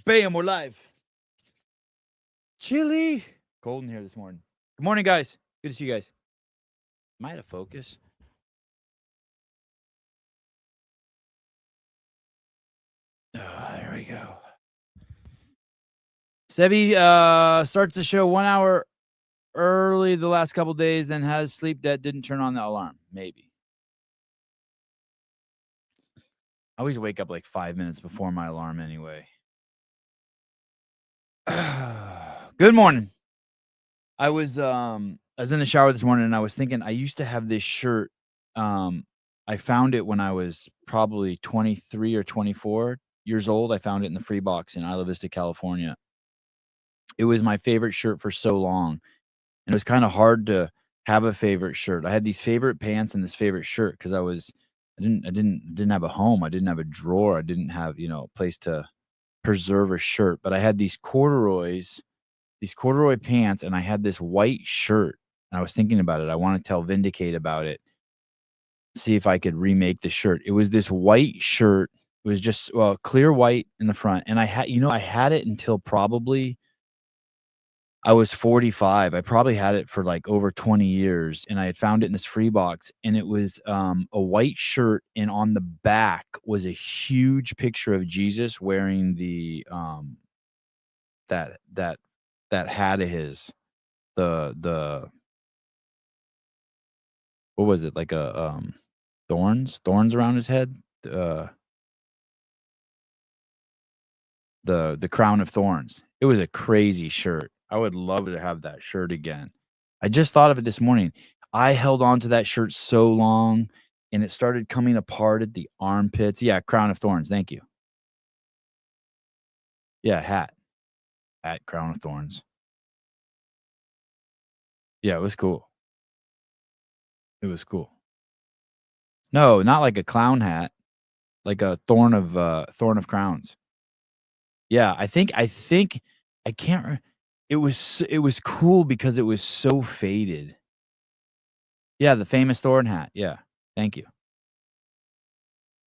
Bam, we're live. Chilly. Cold in here this morning. Good morning, guys. Good to see you guys. Am I out of focus? There we go. Sebi starts the show 1 hour early the last couple days, then has sleep that didn't turn on the alarm. Maybe. I always wake up like 5 minutes before my alarm anyway. Good morning. I was in the shower this morning and I was thinking I used to have this shirt. I found it when I was probably 23 or 24 years old. I found it in the free box in Isla Vista, California. It was my favorite shirt for so long. And it was kind of hard to have a favorite shirt. I had these favorite pants and this favorite shirt because I didn't have a home. I didn't have a drawer. I didn't have, a place to preserve a shirt. But I had these corduroy pants, and I had this white shirt. And I was thinking about it. I want to tell Vindicate about it. See if I could remake the shirt. It was this white shirt. It was just clear white in the front. And I had it until probably I was 45. I probably had it for like over 20 years. And I had found it in this free box. And it was a white shirt. And on the back was a huge picture of Jesus wearing the that hat of his. The what was it, like a thorns around his head, the crown of thorns. It was a crazy shirt. I would love to have that shirt again. I just thought of it this morning. I held on to that shirt so long and it started coming apart at the armpits. Yeah, crown of thorns. Thank you. Yeah, hat, crown of thorns. Yeah, it was cool. It was cool. No, not like a clown hat, like a thorn of crowns. Yeah, I think I can't it was cool because it was so faded. Yeah, the famous thorn hat. Yeah. Thank you.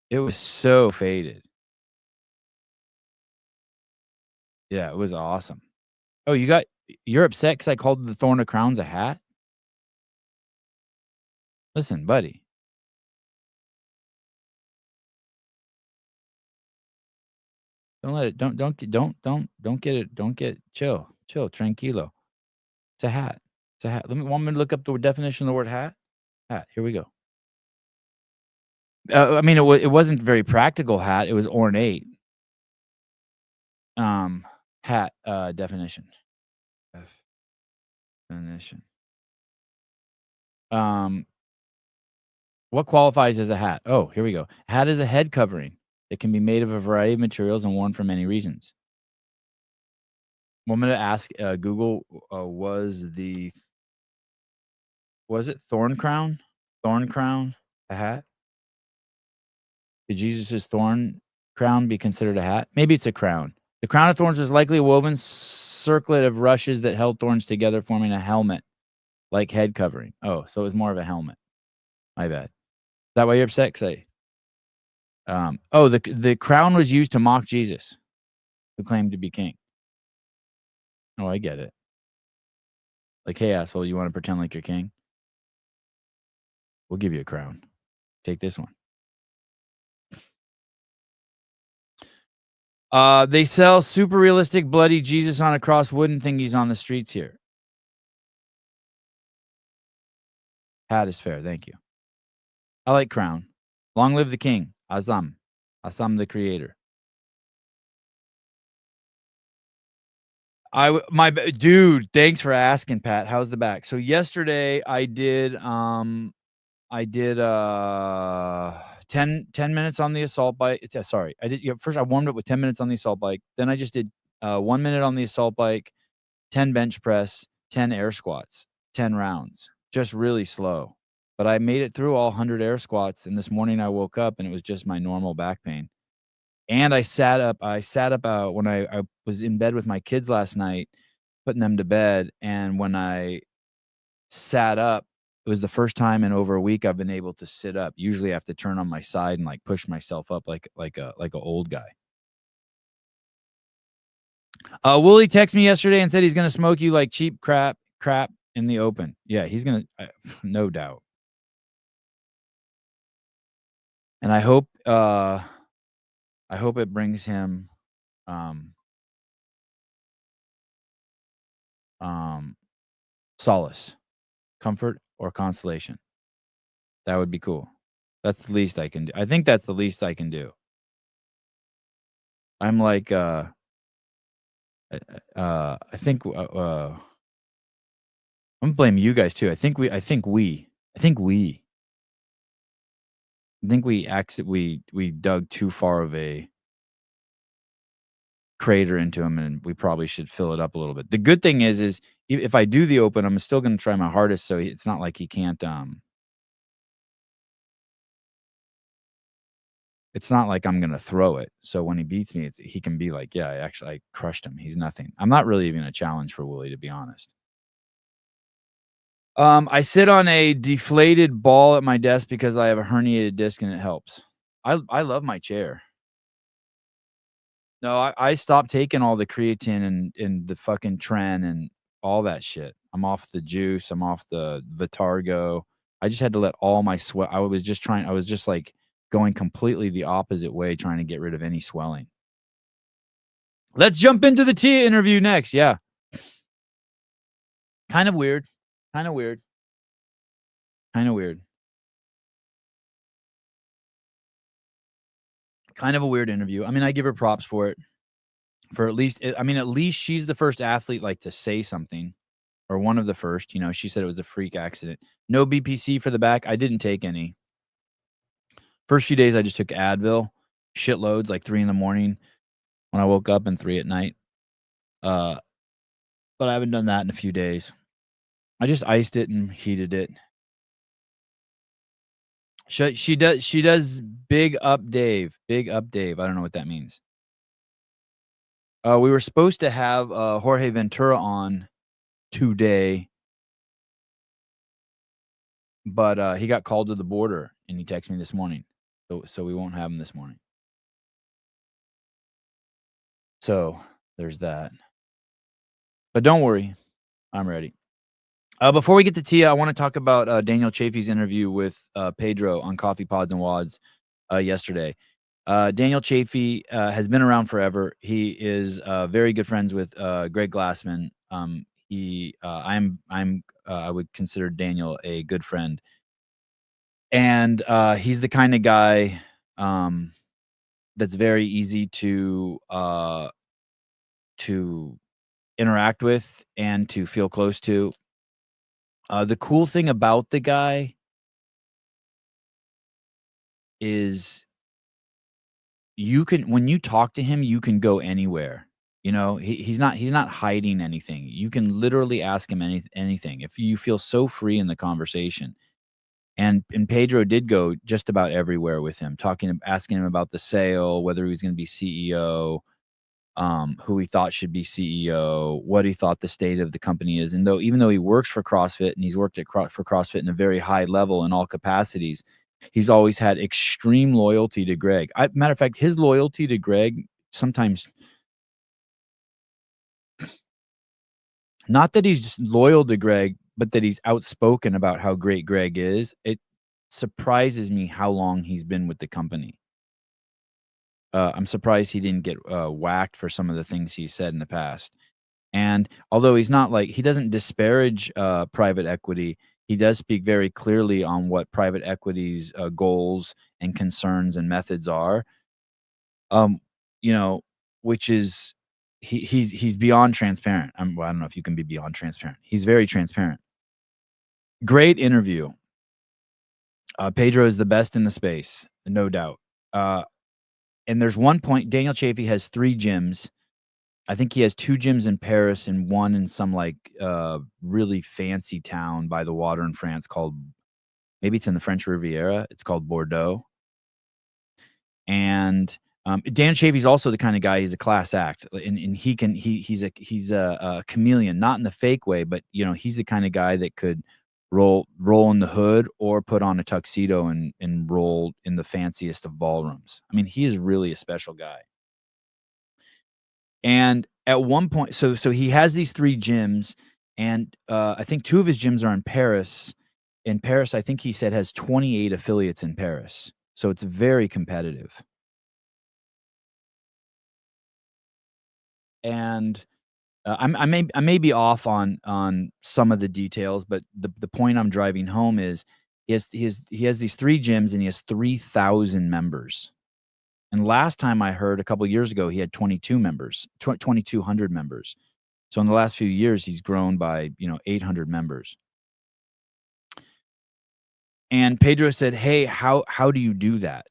It was so faded. Yeah, it was awesome. Oh, you're upset because I called the thorn of crowns a hat? Listen, buddy. Don't let it don't get it, don't get chill, tranquilo. It's a hat. It's a hat. Want me to look up the definition of the word hat? Hat. Here we go. I mean, it wasn't very practical hat. It was ornate. Hat, definition. Definition. What qualifies as a hat? Oh, here we go. Hat is a head covering. It can be made of a variety of materials and worn for many reasons. Want me to ask Google, was it thorn crown? Thorn crown a hat? Could Jesus' thorn crown be considered a hat? Maybe it's a crown. The crown of thorns is likely a woven circlet of rushes that held thorns together, forming a helmet, like head covering. Oh, so it was more of a helmet. My bad. Is that why you're upset? The crown was used to mock Jesus, who claimed to be king. Oh, I get it. Like, hey, asshole, you want to pretend like you're king? We'll give you a crown. Take this one. They sell super realistic bloody Jesus on a cross wooden thingies on the streets here. Hat is fair. Thank you. I like crown. Long live the king. Azam. Azam the creator. Dude, thanks for asking, Pat. How's the back? So yesterday I did 10 minutes on the assault bike. Sorry. First I warmed up with 10 minutes on the assault bike. Then I just did 1 minute on the assault bike, 10 bench press, 10 air squats, 10 rounds. Just really slow. But I made it through all 100 air squats, and this morning I woke up and it was just my normal back pain. And I sat up when I was in bed with my kids last night, putting them to bed, and when I sat up, it was the first time in over a week I've been able to sit up. Usually I have to turn on my side and like push myself up like a old guy. Wooly texted me yesterday and said he's gonna smoke you like cheap crap in the open. Yeah, he's gonna no doubt. And I hope it brings him, um, um, solace, comfort, or consolation. That would be cool. That's the least I can do. I think that's the least I can do. I'm like, I think, I'm blaming you guys too. I think we dug too far of a crater into him, and we probably should fill it up a little bit. The good thing is if I do the open, I'm still gonna try my hardest, so it's not like he can't, it's not like I'm gonna throw it. So when he beats me, he can be like, "Yeah, I crushed him. He's nothing." I'm not really even a challenge for Willie, to be honest. I sit on a deflated ball at my desk because I have a herniated disc and it helps. I love my chair. No, I stopped taking all the creatine and the fucking tren and all that shit. I'm off the juice. I'm off the Vitargo. I just had to let all my sweat. I was just like going completely the opposite way, trying to get rid of any swelling. Let's jump into the Tia interview next. Yeah. Kind of weird. Kind of weird. Kind of weird. Kind of a weird interview. I mean, I give her props for it. For at least, I mean, at least she's the first athlete like to say something, or one of the first. You know, she said it was a freak accident. No BPC for the back. I didn't take any. First few days, I just took Advil, shitloads, like 3 in the morning when I woke up and 3 at night. Uh, but I haven't done that in a few days. I just iced it and heated it. She does big up Dave. Big up Dave. I don't know what that means. We were supposed to have Jorge Ventura on today, but he got called to the border and he texted me this morning. So we won't have him this morning. So there's that. But don't worry, I'm ready. Before we get to Tia, I want to talk about Daniel Chaffey's interview with Pedro on Coffee Pods and Wads yesterday. Daniel Chaffey has been around forever. He is very good friends with Greg Glassman. I would consider Daniel a good friend, and he's the kind of guy that's very easy to interact with and to feel close to. The cool thing about the guy is when you talk to him, you can go anywhere. You know, he's not hiding anything. You can literally ask him anything if you feel so free in the conversation. And Pedro did go just about everywhere with him, asking him about the sale, whether he was going to be CEO, who he thought should be CEO, what he thought the state of the company is. And even though he works for CrossFit and he's worked for CrossFit in a very high level in all capacities, he's always had extreme loyalty to Greg. Matter of fact, his loyalty to Greg sometimes, not that he's just loyal to Greg, but that he's outspoken about how great Greg is. It surprises me how long he's been with the company. I'm surprised he didn't get whacked for some of the things he said in the past. And although he's not like, he doesn't disparage private equity, he does speak very clearly on what private equity's goals and concerns and methods are. You know, which is he's beyond transparent. Well, I don't know if you can be beyond transparent. He's very transparent. Great interview. Pedro is the best in the space, no doubt. And there's one point, Daniel Chaffey has 3 gyms. I think he has 2 gyms in Paris and 1 in some like really fancy town by the water in France called, maybe it's in the French Riviera. It's called Bordeaux. And Dan Chaffey's also the kind of guy, he's a class act, and he's a chameleon, not in the fake way, but you know, he's the kind of guy that could roll in the hood or put on a tuxedo and roll in the fanciest of ballrooms. I mean, he is really a special guy. And At one point, so he has these 3 gyms, and, I think 2 of his gyms are in Paris. In Paris, I think he said has 28 affiliates in Paris, so it's very competitive. And, I may be off on some of the details, but the point I'm driving home is he has these 3 gyms and he has 3,000 members. And last time I heard a couple years ago, he had 22 members, 2,200 members. So in the last few years, he's grown by, 800 members. And Pedro said, "Hey, how do you do that?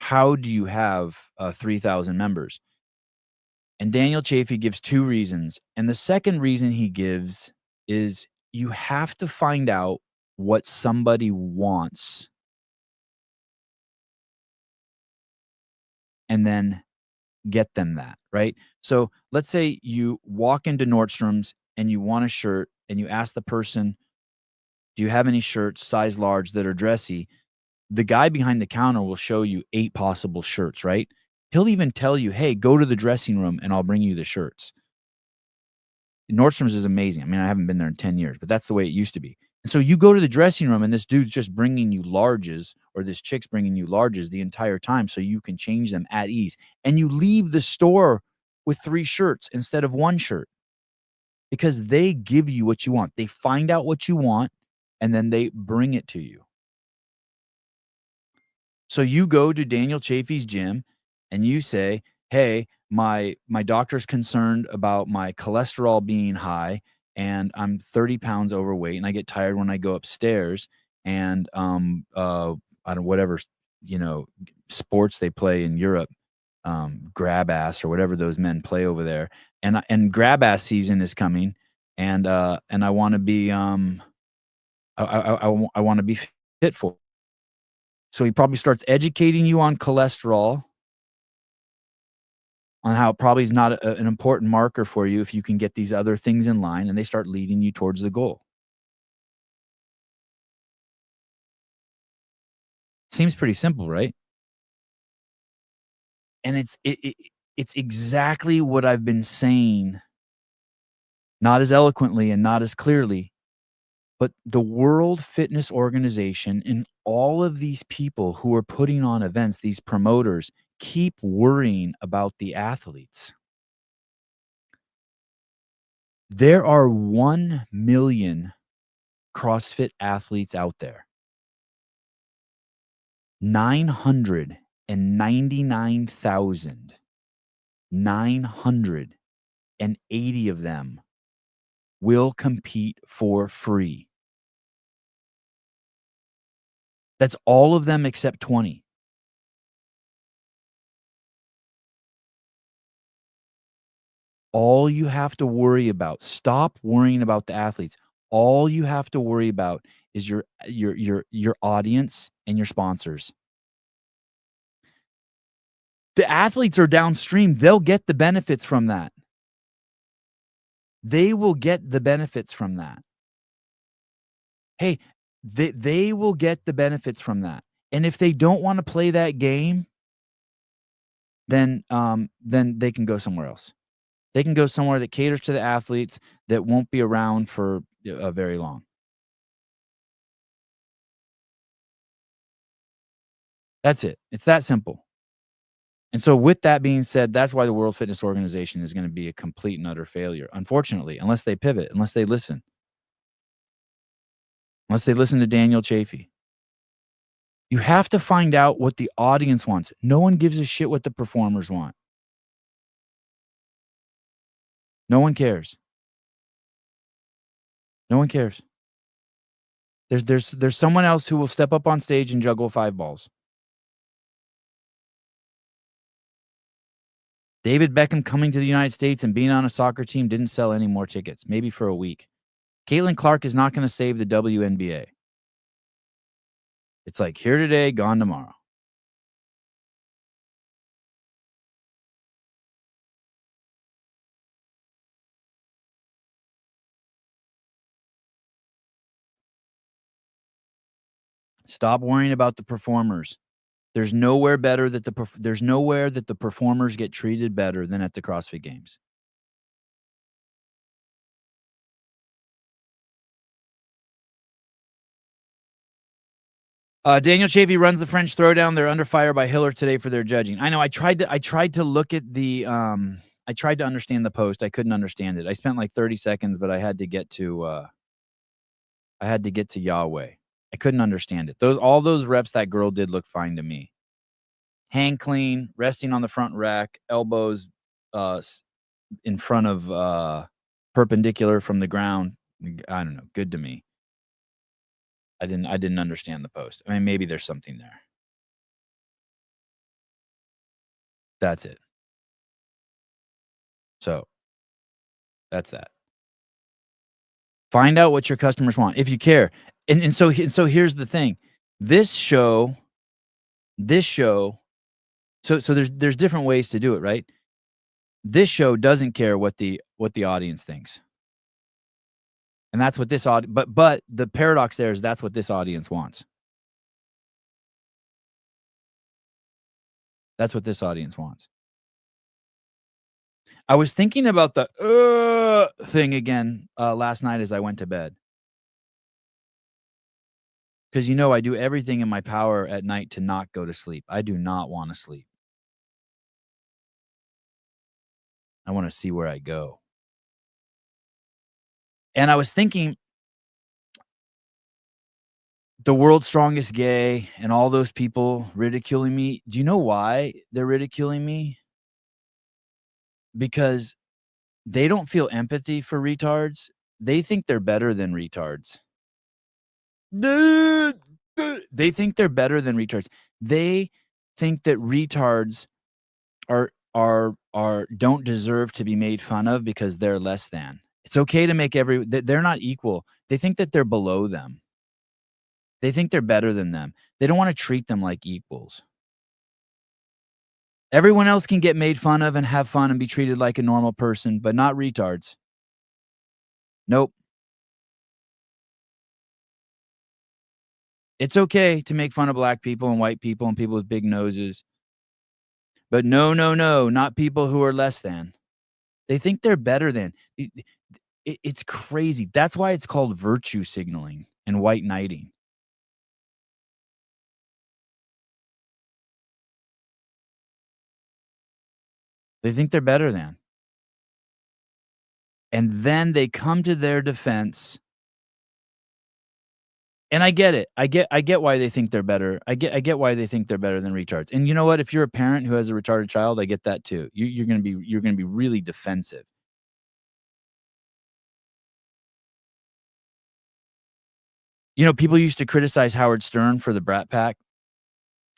How do you have, 3,000 members?" And Daniel Chaffee gives 2 reasons. And the second reason he gives is you have to find out what somebody wants and then get them that, right? So let's say you walk into Nordstrom's and you want a shirt and you ask the person, "Do you have any shirts size large that are dressy?" The guy behind the counter will show you 8 possible shirts, right? He'll even tell you, "Hey, go to the dressing room and I'll bring you the shirts." Nordstrom's is amazing. I mean, I haven't been there in 10 years, but that's the way it used to be. And so you go to the dressing room and this dude's just bringing you larges or this chick's bringing you larges the entire time so you can change them at ease. And you leave the store with 3 shirts instead of 1 shirt because they give you what you want. They find out what you want and then they bring it to you. So you go to Daniel Chaffee's gym and you say, "Hey, my doctor's concerned about my cholesterol being high and I'm 30 pounds overweight and I get tired when I go upstairs and I don't whatever, you know, sports they play in Europe, grab ass or whatever those men play over there. And grab ass season is coming and I want to be I want to be fit for." So he probably starts educating you on cholesterol, on how it probably is not an important marker for you if you can get these other things in line, and they start leading you towards the goal. Seems pretty simple, right? And it's exactly what I've been saying, not as eloquently and not as clearly, but the World Fitness Organization and all of these people who are putting on events, these promoters, keep worrying about the athletes. There are 1,000,000 CrossFit athletes out there. 999,980 of them will compete for free. That's all of them except 20. All you have to worry about, stop worrying about the athletes. All you have to worry about is your audience and your sponsors. The athletes are downstream. They'll get the benefits from that. They will get the benefits from that. Hey, they will get the benefits from that. And if they don't wanna play that game, then they can go somewhere else. They can go somewhere that caters to the athletes that won't be around for, very long. That's it. It's that simple. And so with that being said, that's why the World Fitness Organization is gonna be a complete and utter failure, unfortunately, unless they pivot, unless they listen to Daniel Chaffee. You have to find out what the audience wants. No one gives a shit what the performers want. No one cares. No one cares. There's someone else who will step up on stage and juggle 5 balls. David Beckham coming to the United States and being on a soccer team didn't sell any more tickets, maybe for a week. Caitlin Clark is not gonna save the WNBA. It's like here today, gone tomorrow. Stop worrying about the performers. There's nowhere that the performers get treated better than at the CrossFit Games. Daniel Chaffey runs the French Throwdown. They're under fire by Hiller today for their judging. I know. I tried to look at the. I tried to understand the post. I couldn't understand it. I spent like 30 seconds, but I had to get to. I had to get to Yahweh. I couldn't understand it. All those reps that girl did look fine to me. Hang clean, resting on the front rack, elbows in front of perpendicular from the ground. I don't know. Good to me. I didn't understand the post. I mean, maybe there's something there. That's it. So, that's that. Find out what your customers want if you care. And so here's the thing. This show so there's different ways to do it, right? This show doesn't care what the audience thinks. And that's what but the paradox there is that's what this audience wants. That's what this audience wants. I was thinking about the thing again last night as I went to bed. Because I do everything in my power at night to not go to sleep. I do not want to sleep. I want to see where I go. And I was thinking the world's strongest gay and all those people ridiculing me. Do you know why they're ridiculing me? Because they don't feel empathy for retards. They think they're better than retards. They think they're better than retards. They think that retards are don't deserve to be made fun of because they're less than. It's okay to make they're not equal. They think that they're below them. They think they're better than them. They don't want to treat them like equals. Everyone else can get made fun of and have fun and be treated like a normal person, but not retards. Nope. It's okay to make fun of black people and white people and people with big noses. But no, not people who are less than. They think they're better than. It's crazy. That's why it's called virtue signaling and white knighting. They think they're better than. And then they come to their defense. And I get it. I get why they think they're better. I get why they think they're better than retards. And you know what? If you're a parent who has a retarded child, I get that too. You're gonna be really defensive. People used to criticize Howard Stern for the Brat Pack,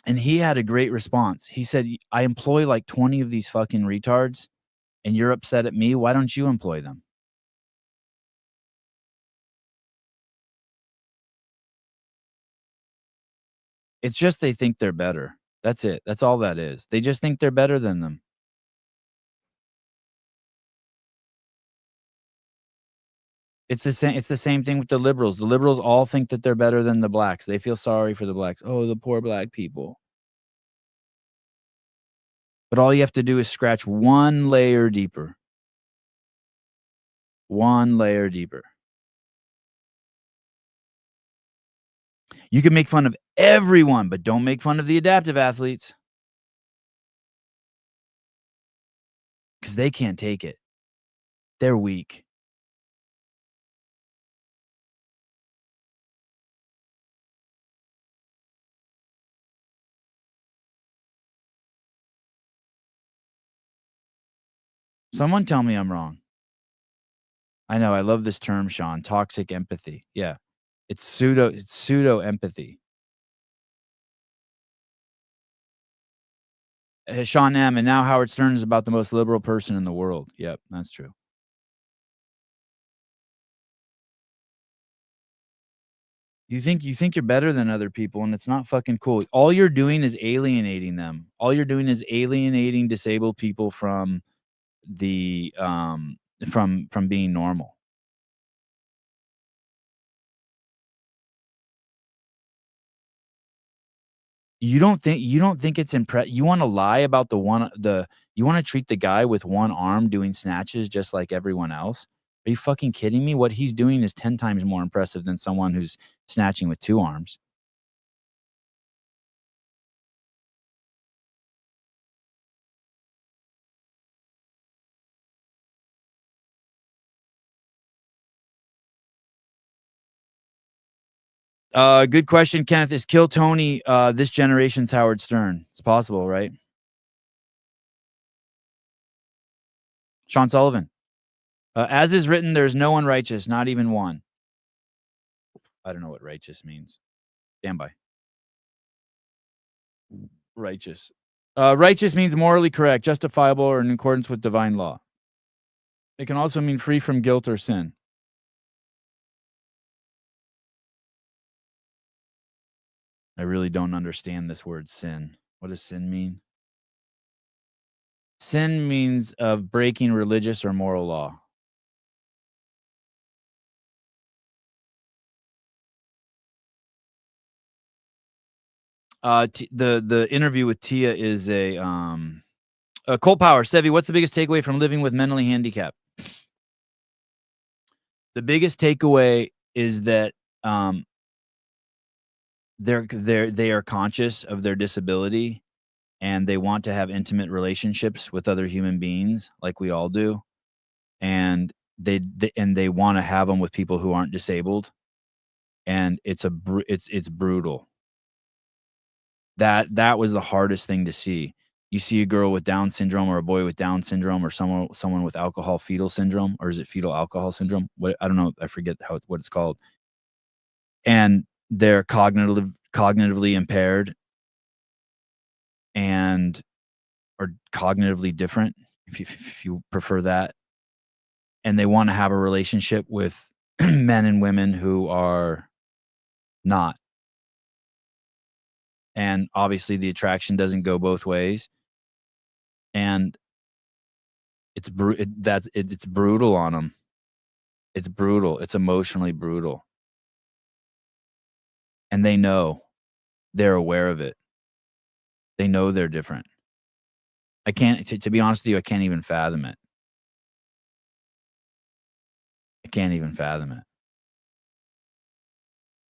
and he had a great response. He said, "I employ like 20 of these fucking retards, and you're upset at me. Why don't you employ them?" It's just they think they're better. That's it. That's all that is. They just think they're better than them. It's the same thing with the liberals. The liberals all think that they're better than the blacks. They feel sorry for the blacks. Oh, the poor black people. But all you have to do is scratch one layer deeper. One layer deeper. You can make fun of everyone, but don't make fun of the adaptive athletes. Because they can't take it. They're weak. Someone tell me I'm wrong. I know, I love this term, Sean, toxic empathy. Yeah. It's pseudo empathy. Sean M. And now Howard Stern is about the most liberal person in the world. Yep, that's true. You think you're better than other people, and it's not fucking cool. All you're doing is alienating them. All you're doing is alienating disabled people from the from being normal. You don't think it's you wanna lie about you wanna treat the guy with one arm doing snatches just like everyone else? Are you fucking kidding me? What he's doing is 10 times more impressive than someone who's snatching with 2 arms. Good question, Kenneth. Is Kill Tony, this generation's Howard Stern? It's possible, right? Sean Sullivan. As is written, there's no one righteous, not even one. I don't know what righteous means. Stand by. Righteous. Righteous means morally correct, justifiable, or in accordance with divine law. It can also mean free from guilt or sin. I really don't understand this word sin. What does sin mean? Sin means of breaking religious or moral law. The interview with Tia is Colt Power. Sevi, what's the biggest takeaway from living with mentally handicapped? The biggest takeaway is that um, they are conscious of their disability and they want to have intimate relationships with other human beings like we all do, and they want to have them with people who aren't disabled, and it's brutal. That was the hardest thing to see. You see a girl with Down syndrome or a boy with Down syndrome or someone with alcohol fetal syndrome, or is it fetal alcohol syndrome? What, I don't know, I forget what it's called. And they're cognitively impaired and or cognitively different, if you prefer that, and they wanna have a relationship with men and women who are not. And obviously the attraction doesn't go both ways, and it's brutal on them. It's brutal. It's emotionally brutal, and they know. They're aware of it. They know they're different. I can't to be honest with you, I can't even fathom it. I can't even fathom it.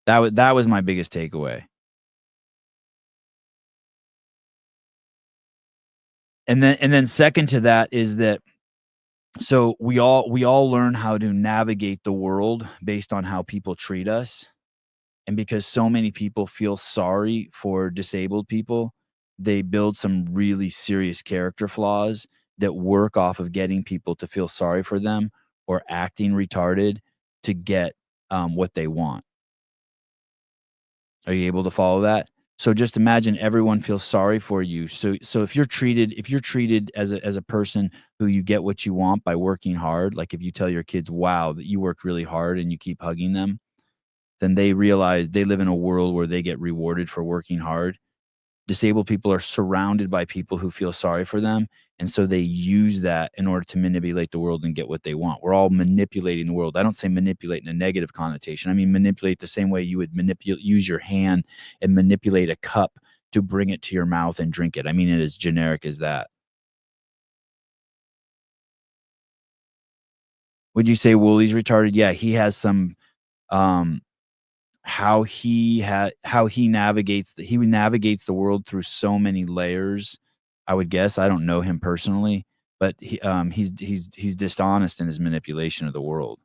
That was my biggest takeaway. And then second to that is that so we all learn how to navigate the world based on how people treat us. And because so many people feel sorry for disabled people, they build some really serious character flaws that work off of getting people to feel sorry for them or acting retarded to get what they want. Are you able to follow that? So just imagine everyone feels sorry for you. So if you're treated as a person who you get what you want by working hard, like if you tell your kids, "Wow, that you worked really hard," and you keep hugging them, then they realize they live in a world where they get rewarded for working hard. Disabled people are surrounded by people who feel sorry for them, and so they use that in order to manipulate the world and get what they want. We're all manipulating the world. I don't say manipulate in a negative connotation. I mean manipulate the same way you would use your hand and manipulate a cup to bring it to your mouth and drink it. I mean it as generic as that. Would you say Woolie's retarded? Yeah, he has some um how he navigates the world through so many layers, I would guess. I don't know him personally, but he's dishonest in his manipulation of the world.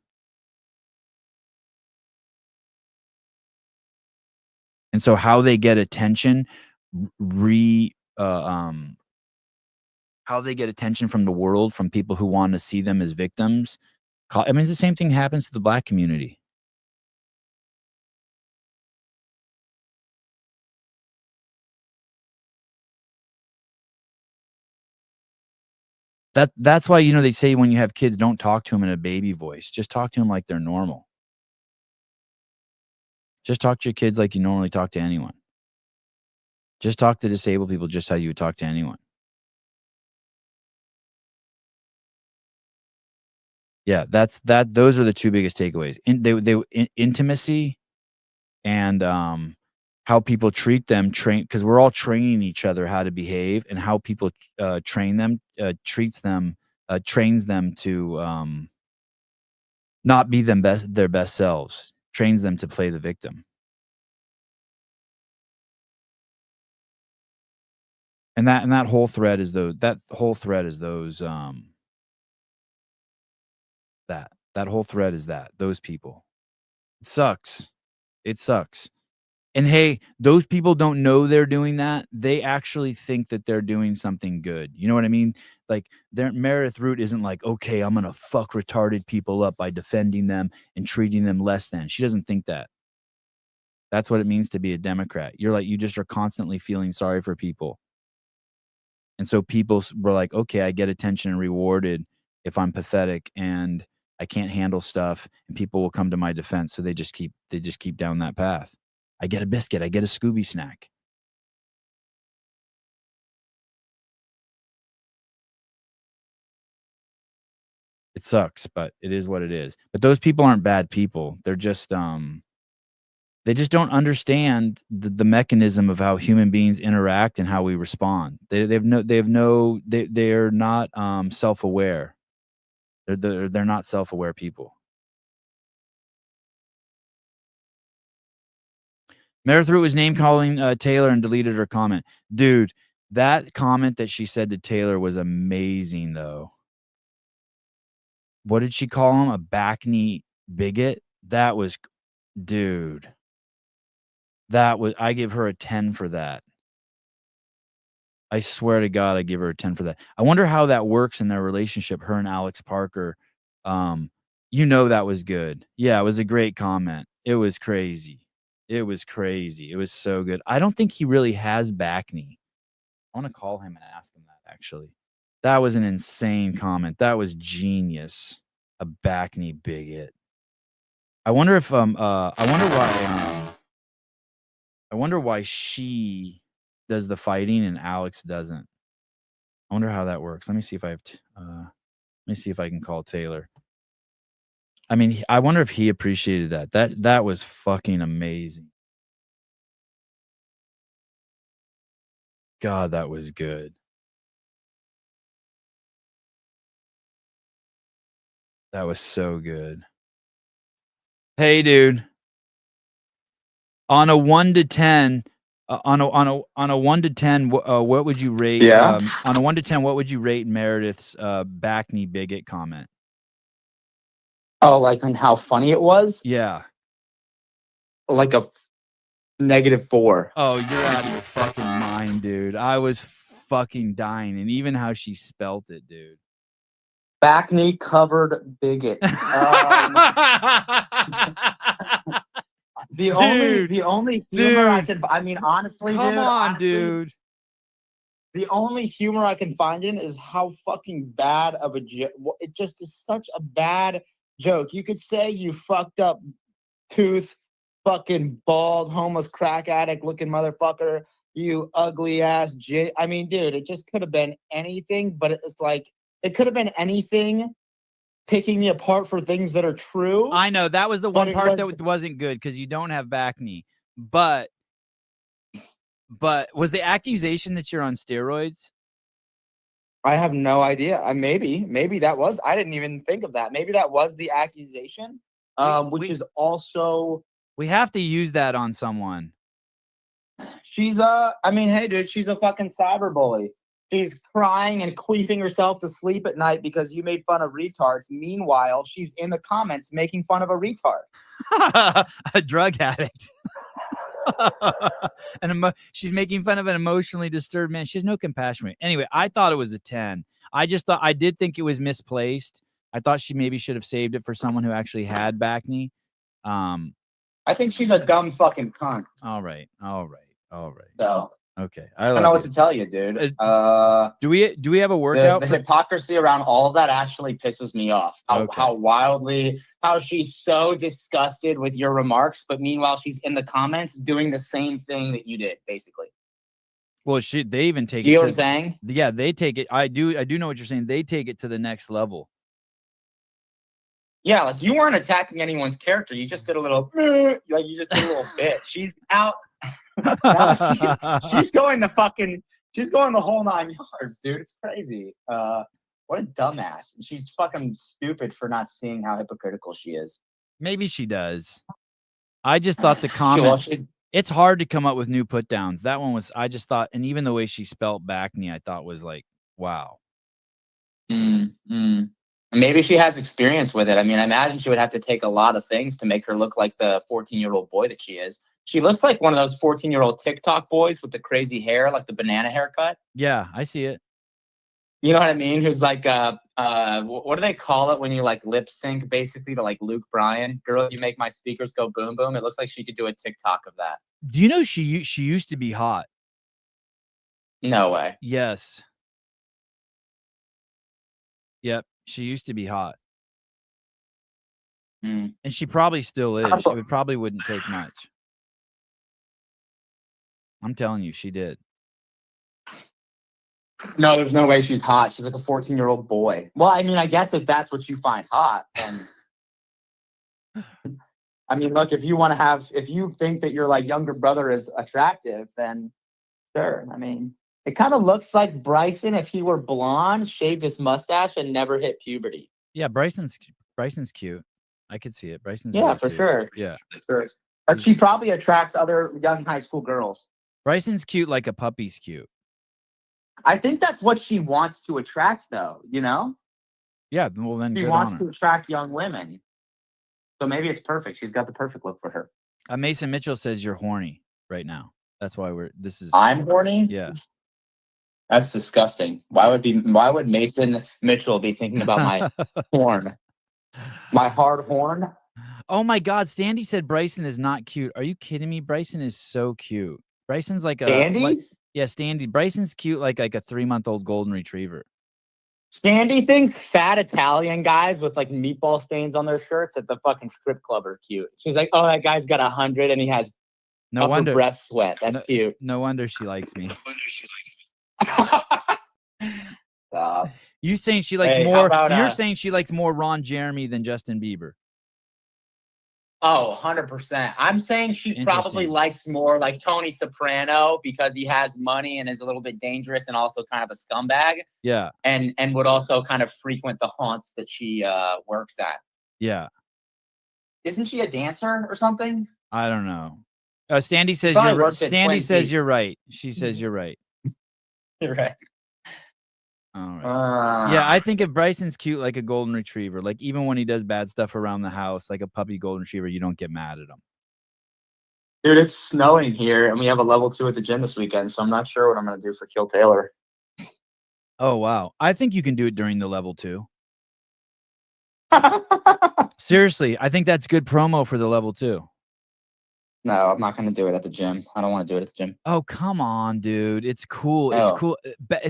And so how they get attention re how they get attention from the world, from people who want to see them as victims. I mean, the same thing happens to the black community. That's why, they say when you have kids, don't talk to them in a baby voice. Just talk to them like they're normal. Just talk to your kids like you normally talk to anyone. Just talk to disabled people just how you would talk to anyone. Yeah, those are the 2 biggest takeaways. Intimacy and, how people treat them, because we're all training each other how to behave, and how people train them, trains them to not be their best selves, trains them to play the victim. And that whole thread is those that whole thread is those that whole thread is those people. It sucks. It sucks. And hey, those people don't know they're doing that. They actually think that they're doing something good. You know what I mean? Like Meredith Root isn't like, okay, I'm gonna fuck retarded people up by defending them and treating them less than. She doesn't think that. That's what it means to be a Democrat. You just are constantly feeling sorry for people. And so people were like, okay, I get attention and rewarded if I'm pathetic and I can't handle stuff, and people will come to my defense. So they just keep down that path. I get a biscuit. I get a Scooby snack. It sucks, but it is what it is. But those people aren't bad people. They're just they just don't understand the mechanism of how human beings interact and how we respond. They're not self-aware. They're not self-aware people. Meredith Root was name calling Taylor and deleted her comment. Dude, that comment that she said to Taylor was amazing, though. What did she call him? A backney bigot? That was, dude. I give her a 10 for that. I swear to God, I give her a 10 for that. I wonder how that works in their relationship, her and Alex Parker. That was good. Yeah, it was a great comment. It was crazy. It was crazy. It was so good. I don't think he really has backney. I want to call him and ask him that, actually. That was an insane comment. That was genius. A backney bigot. I wonder if I wonder why she does the fighting and Alex doesn't. I wonder how that works. Let me see if I can call Taylor. I mean, I wonder if he appreciated that. That was fucking amazing. God, that was good. That was so good. Hey, dude. On a 1 to 10, on a 1 to 10, what would you rate? Yeah. On a 1 to 10, what would you rate Meredith's backney bigot comment? Oh, like on how funny it was? Yeah. Like a -4. Oh, you're out of your fucking mind, dude. I was fucking dying, and even how she spelt it, dude. Backney covered bigot. The only humor I can, I mean, honestly, come on, dude. The only humor I can find in is how fucking bad of a joke. It just is such a bad joke. You could say you fucked up tooth, fucking bald, homeless, crack addict looking motherfucker, you ugly ass I mean, dude, it just could have been anything, but it's like, it could have been anything picking me apart for things that are true. I know that was the one part that wasn't good because you don't have backney. But was the accusation that you're on steroids? I have no idea. Maybe that was. I didn't even think of that. Maybe that was the accusation, which is also. We have to use that on someone. She's I mean, hey, dude, she's a fucking cyberbully. She's crying and queefing herself to sleep at night because you made fun of retards. Meanwhile, she's in the comments making fun of a retard. A drug addict. She's making fun of an emotionally disturbed man. She has no compassion. Anyway, I thought it was a 10. I did think it was misplaced. I thought she maybe should have saved it for someone who actually had backney. I think she's a dumb fucking cunt. All right. So okay, I don't know what to tell you, dude. Do we have a workout? The hypocrisy around all of that actually pisses me off. How she's so disgusted with your remarks, but meanwhile she's in the comments doing the same thing that you did, basically. Well, they even take it. Do you know what I'm saying? Yeah, they take it. I do know what you're saying. They take it to the next level. Yeah, like you weren't attacking anyone's character. You just did a little, like you just did a little bit. She's out. she's going the whole 9 yards, dude. It's crazy. What a dumbass. She's fucking stupid for not seeing how hypocritical she is. Maybe she does. I just thought the comment. It's hard to come up with new put downs. That one was. I just thought, and even the way she spelt Backney, I thought was like, wow. Maybe she has experience with it. I mean, I imagine she would have to take a lot of things to make her look like the 14-year-old boy that she is. She looks like one of those 14-year-old TikTok boys with the crazy hair, like the banana haircut. Yeah, I see it. You know what I mean? Who's like, what do they call it when you like lip sync basically to like Luke Bryan? Girl, you make my speakers go boom boom. It looks like she could do a TikTok of that. Do you know she used to be hot? No way. Yes. Yep, she used to be hot. And she probably still is. It probably wouldn't take much. I'm telling you, she did. No, there's no way she's hot. She's like a 14-year-old boy. Well, I mean, I guess if that's what you find hot, then I mean, look, if you think that your like younger brother is attractive, then sure. I mean, it kind of looks like Bryson if he were blonde, shaved his mustache, and never hit puberty. Yeah, Bryson's cute. I could see it. Bryson's really for cute. Sure. Yeah, for sure. But she probably attracts other young high school girls. Bryson's cute like a puppy's cute. I think that's what she wants to attract, though. You know? Yeah. Well, then she wants to attract young women. So maybe it's perfect. She's got the perfect look for her. Mason Mitchell says you're horny right now. That's why I'm horny? Yeah. That's disgusting. Why would Mason Mitchell be thinking about my horn? My hard horn? Oh my God. Standy said Bryson is not cute. Are you kidding me? Bryson is so cute. Bryson's like a Standy? Yeah, Standy. Bryson's cute like a 3-month-old golden retriever. Standy thinks fat Italian guys with like meatball stains on their shirts at the fucking strip club are cute. She's like, oh, that guy's got 100 and he has upper breast sweat. That's cute. No wonder she likes me. Stop. You saying she likes more? You're saying she likes more Ron Jeremy than Justin Bieber. Oh, 100%. I'm saying she probably likes more like Tony Soprano because he has money and is a little bit dangerous and also kind of a scumbag. Yeah. And would also kind of frequent the haunts that she works at. Yeah. Isn't she a dancer or something? I don't know. Standy says you're right. Standy says you're right. She says you're right. You're right. All right. Yeah, I think if Bryson's cute like a golden retriever, like even when he does bad stuff around the house, like a puppy golden retriever, you don't get mad at him. Dude, it's snowing here, and we have a level 2 at the gym this weekend, so I'm not sure what I'm going to do for Kill Taylor. Oh, wow. I think you can do it during the level 2. Seriously, I think that's good promo for the level 2. No, I'm not going to do it at the gym. I don't want to do it at the gym. Oh, come on, dude. It's cool. Oh. It's cool. But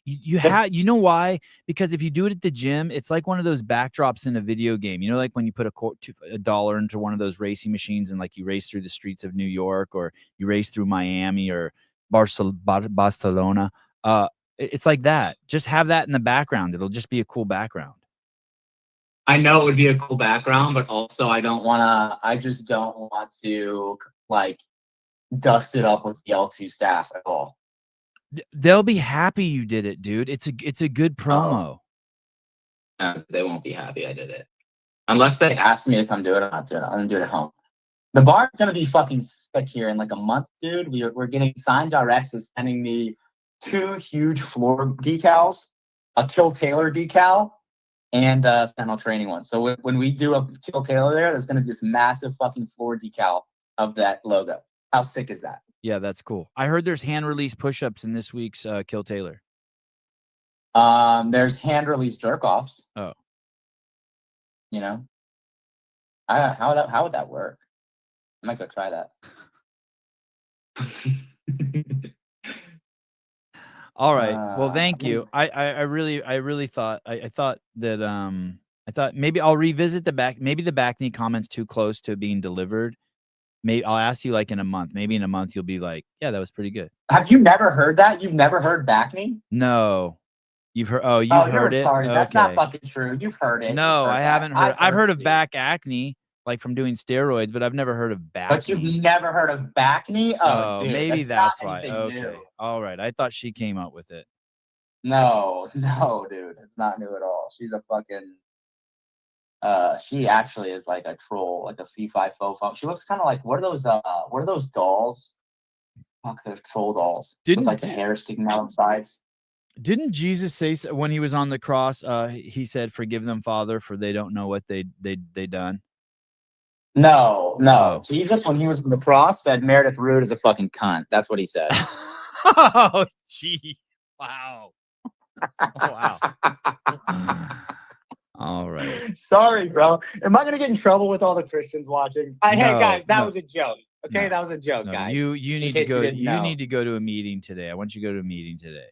you know why? Because if you do it at the gym, it's like one of those backdrops in a video game. You know, like when you put $1 into one of those racing machines and like you race through the streets of New York or you race through Miami or Barcelona. It's like that. Just have that in the background. It'll just be a cool background. I know it would be a cool background, but also I just don't want to like dust it up with the L2 staff at all. They'll be happy you did it, dude. It's a good promo. No, they won't be happy I did it. Unless they ask me to come do it, I'm not doing it. I'm gonna do it at home. The bar's gonna be fucking sick here in like a month, dude. We're getting Signs RX is sending me 2 huge floor decals, a Kill Taylor decal, and Sentinel training one. So when we do a Kill Taylor there's going to be this massive fucking floor decal of that logo. How sick is that? Yeah, that's cool. I heard there's hand release push-ups in this week's Kill Taylor. There's hand release jerk-offs. Oh. You know? I don't know, how would that work? I might go try that. All right. Well, thank you. I really thought I thought maybe I'll revisit maybe the back knee comment's too close to being delivered. Maybe I'll ask you like in a month. Maybe in a month you'll be like, yeah, that was pretty good. Have you never heard that? You've never heard back knee? No. You've heard you've heard it? Okay. That's not fucking true. You've heard it. No, I haven't heard. I've heard of back acne. like from doing steroids, but I've never heard of back But knee. you've never heard of back knee? Oh, dude, maybe that's that's why. not anything Okay. new. All right. I thought she came up with it. No, dude, it's not new at all. She's a fucking. She actually is like a troll, like a fee-fi fo-fum. She looks kind of like what are those dolls? Fuck, those troll dolls with like the hair sticking out on the sides. Didn't Jesus say when he was on the cross? He said, "Forgive them, Father, for they don't know what they done." No. Oh. Jesus, when he was on the cross, said Meredith Root is a fucking cunt. That's what he said. Oh, gee. Wow. Wow. All right. Sorry, bro. Am I gonna get in trouble with all the Christians watching? Hey, guys, that was a joke. Okay, that was a joke, guys. You need to go. You need to go to a meeting today. I want you to go to a meeting today.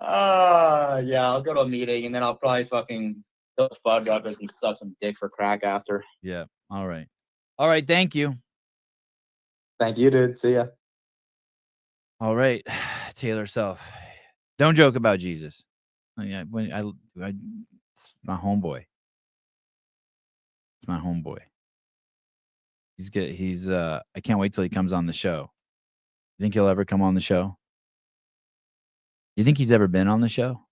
Yeah, I'll go to a meeting and then I'll probably fucking go to Fuddruckers and suck some dick for crack after. Yeah. All right. All right. Thank you. Thank you, dude. See ya. All right, Taylor Self. Don't joke about Jesus. It's my homeboy. It's my homeboy. He's good. He's I can't wait till he comes on the show. You think he'll ever come on the show? You think he's ever been on the show?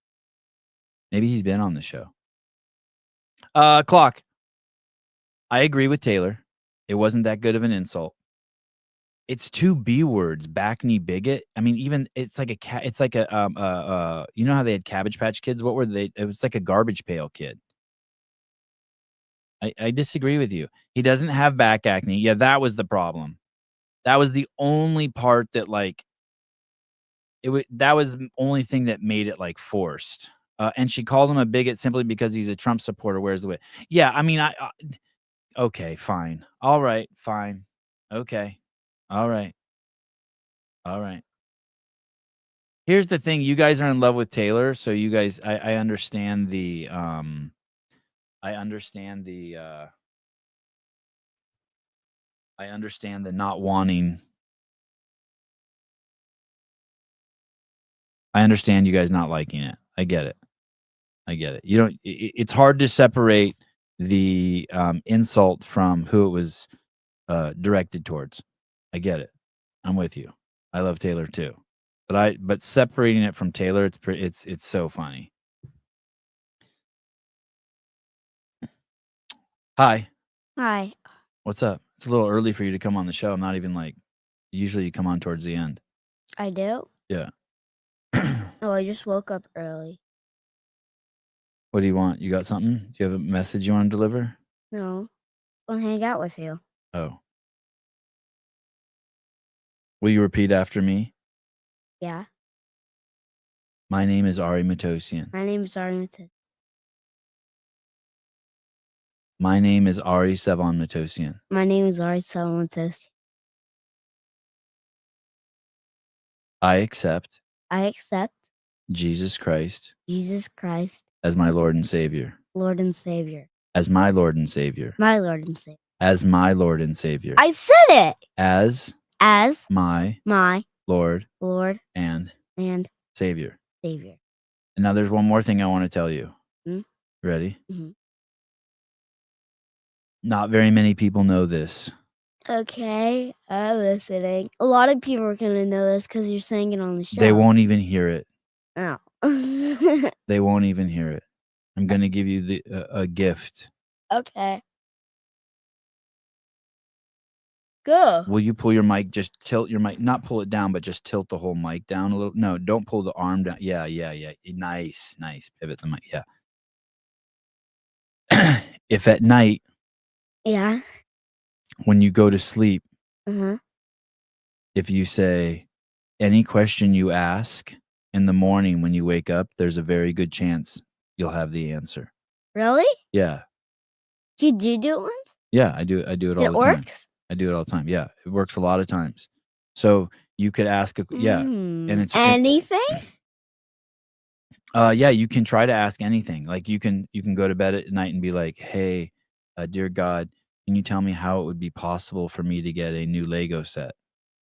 Maybe he's been on the show. Clock. I agree with Taylor. It wasn't that good of an insult. It's two B words, back knee bigot. I mean, even it's like a you know how they had Cabbage Patch Kids? What were they? It was like a Garbage Pail Kid. I disagree with you. He doesn't have back acne. Yeah, that was the problem. That was the only part that that was the only thing that made it like forced. And she called him a bigot simply because he's a Trump supporter. Where's the way? Yeah, I mean, okay, fine. All right, fine. Okay. All right. All right. Here's the thing. You guys are in love with Taylor, so you guys I understand the I understand the not wanting. I understand you guys not liking it. I get it. You don't it's hard to separate the insult from who it was directed towards. I get it. I'm with you. I love Taylor too. But separating it from Taylor, it's so funny. Hi. Hi. What's up? It's a little early for you to come on the show. I'm not even usually you come on towards the end. I do? Yeah. Oh, I just woke up early. What do you want? You got something? Do you have a message you want to deliver? No. I'll hang out with you. Oh. Will you repeat after me? Yeah. My name is Ari Matosian. My name is Ari Matosian. My name is Ari Sevon Matosian. My name is Ari Sevon Matosian. I accept Jesus Christ as my Lord and Savior. Lord and Savior. As my Lord and Savior. My Lord and Savior. As my Lord and Savior. I said it. As my Lord and Savior. Savior. And now there's one more thing I want to tell you. Hmm? Ready? Mm-hmm. Not very many people know this. Okay, I'm listening. A lot of people are going to know this because you're saying it on the show. They won't even hear it. Oh. They won't even hear it. I'm going to give you a gift. Okay. Go. Will you pull your mic? Just tilt your mic. Not pull it down, but just tilt the whole mic down a little. No, don't pull the arm down. Yeah. Nice. Pivot the mic. Yeah. If at night, Yeah. when you go to sleep, Uh-huh. if you say any question you ask in the morning when you wake up, there's a very good chance you'll have the answer. Really? Yeah. Did you do it once? Yeah, I do it all the time. It works? I do it all the time. Yeah, it works a lot of times. So you could ask and it's anything? Yeah, you can try to ask anything. Like you can go to bed at night and be like, "Hey, dear God, can you tell me how it would be possible for me to get a new Lego set?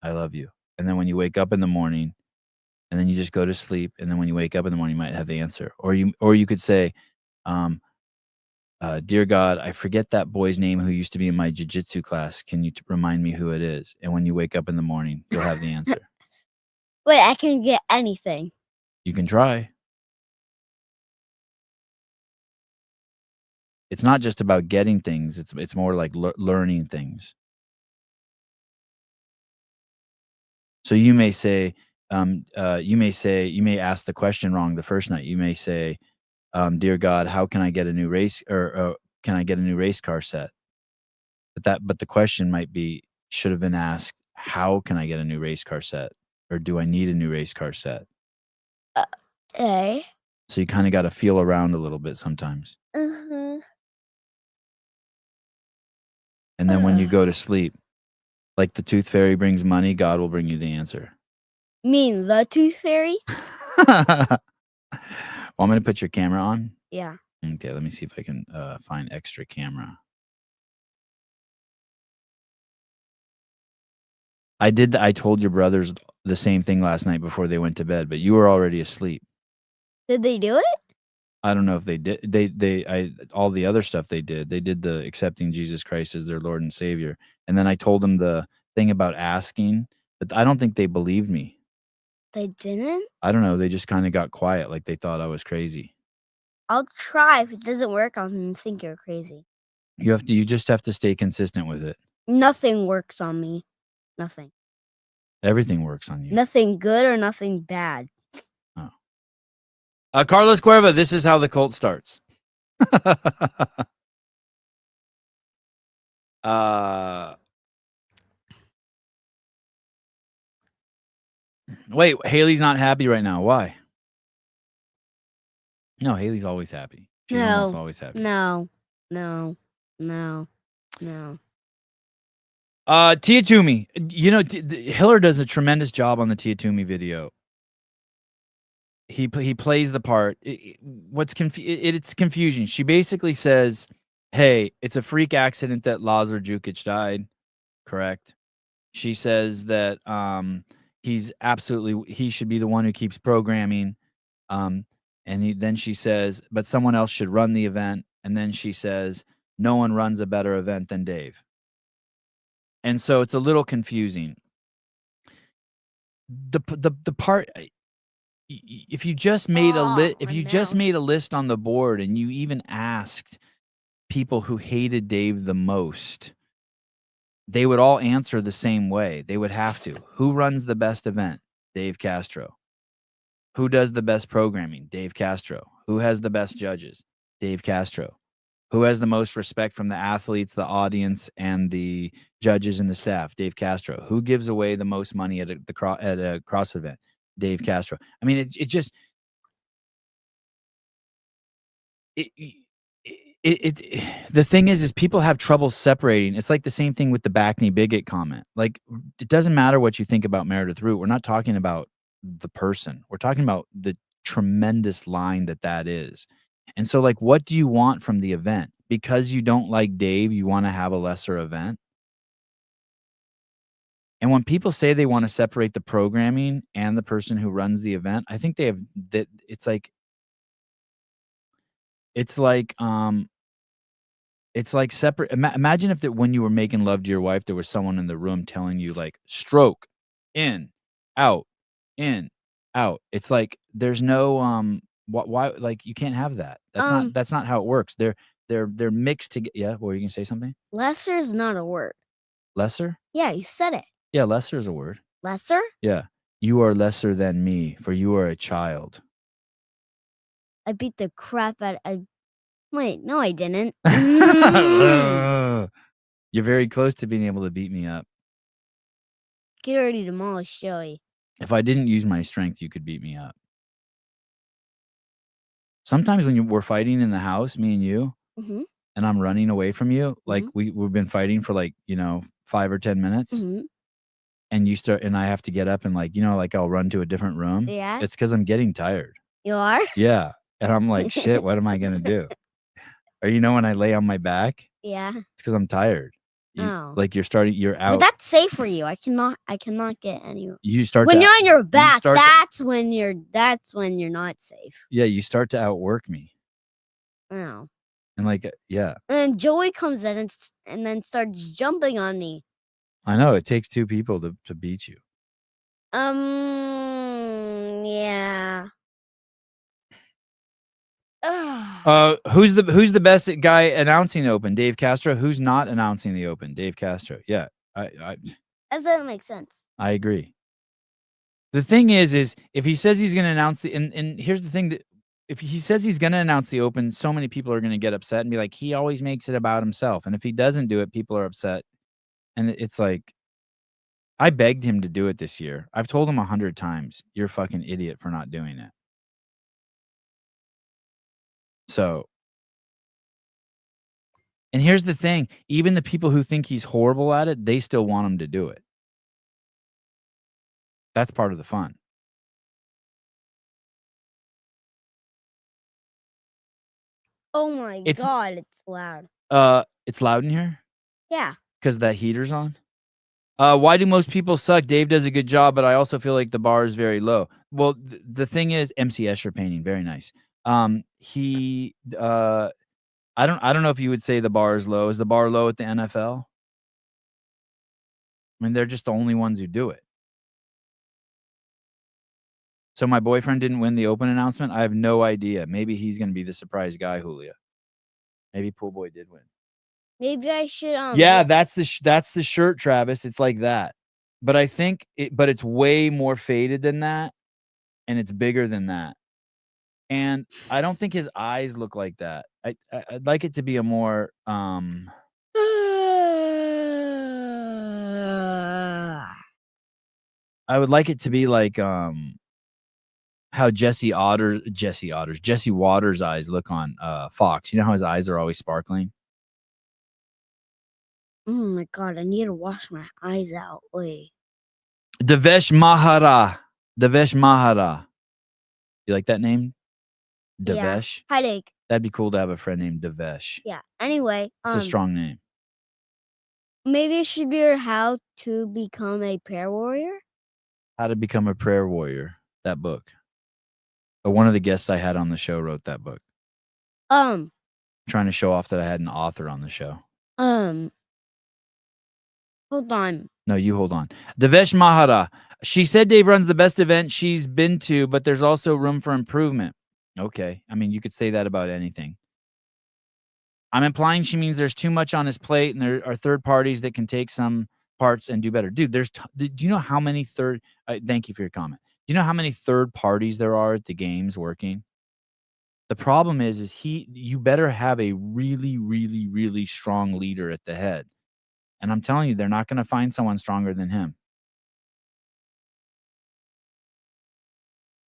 I love you." And then when you wake up in the morning, and then you just go to sleep, and then when you wake up in the morning, you might have the answer. Or you could say, Dear God, I forget that boy's name who used to be in my jiu-jitsu class. Can you remind me who it is? And when you wake up in the morning, you'll have the answer. Wait, I can get anything. You can try. It's not just about getting things. It's more like learning things. So you may say, you may ask the question wrong the first night. You may say, dear God, how can I get a new race or can I get a new race car set? But the question might be, should have been asked, how can I get a new race car set? Or do I need a new race car set? Okay. So you kind of got to feel around a little bit sometimes. Mm-hmm. And then when you go to sleep, like the tooth fairy brings money, God will bring you the answer. Mean the tooth fairy? Well, I'm going to put your camera on. Yeah. Okay, let me see if I can find extra camera. I told your brothers the same thing last night before they went to bed, but you were already asleep. Did they do it? I don't know if they did. All the other stuff they did. They did the accepting Jesus Christ as their Lord and Savior. And then I told them the thing about asking, but I don't think they believed me. They didn't? I don't know. They just kind of got quiet, like they thought I was crazy. I'll try. If it doesn't work, I'll think you're crazy. You just have to stay consistent with it. Nothing works on me. Nothing. Everything works on you. Nothing good or nothing bad. Oh. Carlos Cuerva, this is how the cult starts. Wait, Haley's not happy right now. Why? No, Haley's always happy. She's almost always happy. No. Tia Toomey, you know, Hiller does a tremendous job on the Tia Toomey video. He plays the part. It's confusing. She basically says, "Hey, it's a freak accident that Lazar Jukic died." Correct. She says that he should be the one who keeps programming. And then she says, but someone else should run the event. And then she says, no one runs a better event than Dave. And so it's a little confusing. The part, if you just made made a list on the board and you even asked people who hated Dave the most, they would all answer the same way. They would have to. Who runs the best event? Dave Castro. Who does the best programming? Dave Castro. Who has the best judges? Dave Castro. Who has the most respect from the athletes, the audience, and the judges and the staff? Dave Castro. Who gives away the most money at a CrossFit event? Dave Castro. I mean, the thing is people have trouble separating. It's like the same thing with the back knee bigot comment. Like, it doesn't matter what you think about Meredith Root. We're not talking about the person. We're talking about the tremendous line that is. And so, like, what do you want from the event? Because you don't like Dave, you want to have a lesser event? And when people say they want to separate the programming and the person who runs the event, I think they have that. It's like separate. Imagine if that when you were making love to your wife, there was someone in the room telling you, like, stroke, in, out. It's like there's no why, like, you can't have that. That's not how it works. They're mixed together. Yeah, well, you can say something. Lesser is not a word. Lesser? Yeah, you said it. Yeah, lesser is a word. Lesser? Yeah. You are lesser than me, for you are a child. I beat the crap out of Wait, no, I didn't. You're very close to being able to beat me up. Get already demolished Joey. If I didn't use my strength, you could beat me up. Sometimes when we're fighting in the house, me and you, Mm-hmm. and I'm running away from you, like we've been fighting for 5 or 10 minutes, and you start, and I have to get up and like I'll run to a different room. Yeah. It's because I'm getting tired. You are? Yeah, and I'm like, shit, what am I gonna do? Or when I lay on my back, Yeah. it's because I'm tired. Like you're out. But that's safe for you. I cannot get any. You start when you're on your back. That's when you're not safe. Yeah, you start to outwork me. Oh. And like, yeah, And then Joey comes in and then starts jumping on me. I know it takes 2 people to beat you. Yeah. Ugh. Who's the best guy announcing the Open? Dave Castro. Who's not announcing the Open? Dave Castro. Yeah, That doesn't make sense. I agree. The thing is if he says he's going to announce and here's the thing, that if he says he's going to announce the Open, so many people are going to get upset and be like, he always makes it about himself. And if he doesn't do it, people are upset. And it's like, I begged him to do it this year. I've told him 100 times, you're a fucking idiot for not doing it. So, and here's the thing, even the people who think he's horrible at it, they still want him to do it. That's part of the fun. Oh my God, it's loud. It's loud in here? Yeah. Because that heater's on? Why do most people suck? Dave does a good job, but I also feel like the bar is very low. Well, the thing is, MC Escher painting, very nice. I don't know if you would say the bar is low. Is the bar low at the NFL? I mean, they're just the only ones who do it. So my boyfriend didn't win the Open announcement. I have no idea. Maybe he's going to be the surprise guy, Julia. Maybe Pool Boy did win. Maybe I should. Yeah, that's the shirt, Travis. It's like that, but I think but it's way more faded than that, and it's bigger than that. And I don't think his eyes look like that. I'd like it to be a more I would like it to be like how Jesse Waters' eyes look on Fox. You know how his eyes are always sparkling? Oh my God, I need to wash my eyes out. Wait. Devesh Mahara. You like that name? Devesh? Yeah. Headache. That'd be cool to have a friend named Devesh. Yeah. Anyway. It's a strong name. Maybe it should be how to become a prayer warrior. How to Become a Prayer Warrior. That book. One of the guests I had on the show wrote that book. Trying to show off that I had an author on the show. Hold on. No, you hold on. Devesh Mahara. She said Dave runs the best event she's been to, but there's also room for improvement. Okay. I mean, you could say that about anything. I'm implying she means there's too much on his plate and there are third parties that can take some parts and do better. Dude, do you know how many thank you for your comment. Do you know how many third parties there are at the games working? The problem is you better have a really, really, really strong leader at the head. And I'm telling you, they're not going to find someone stronger than him.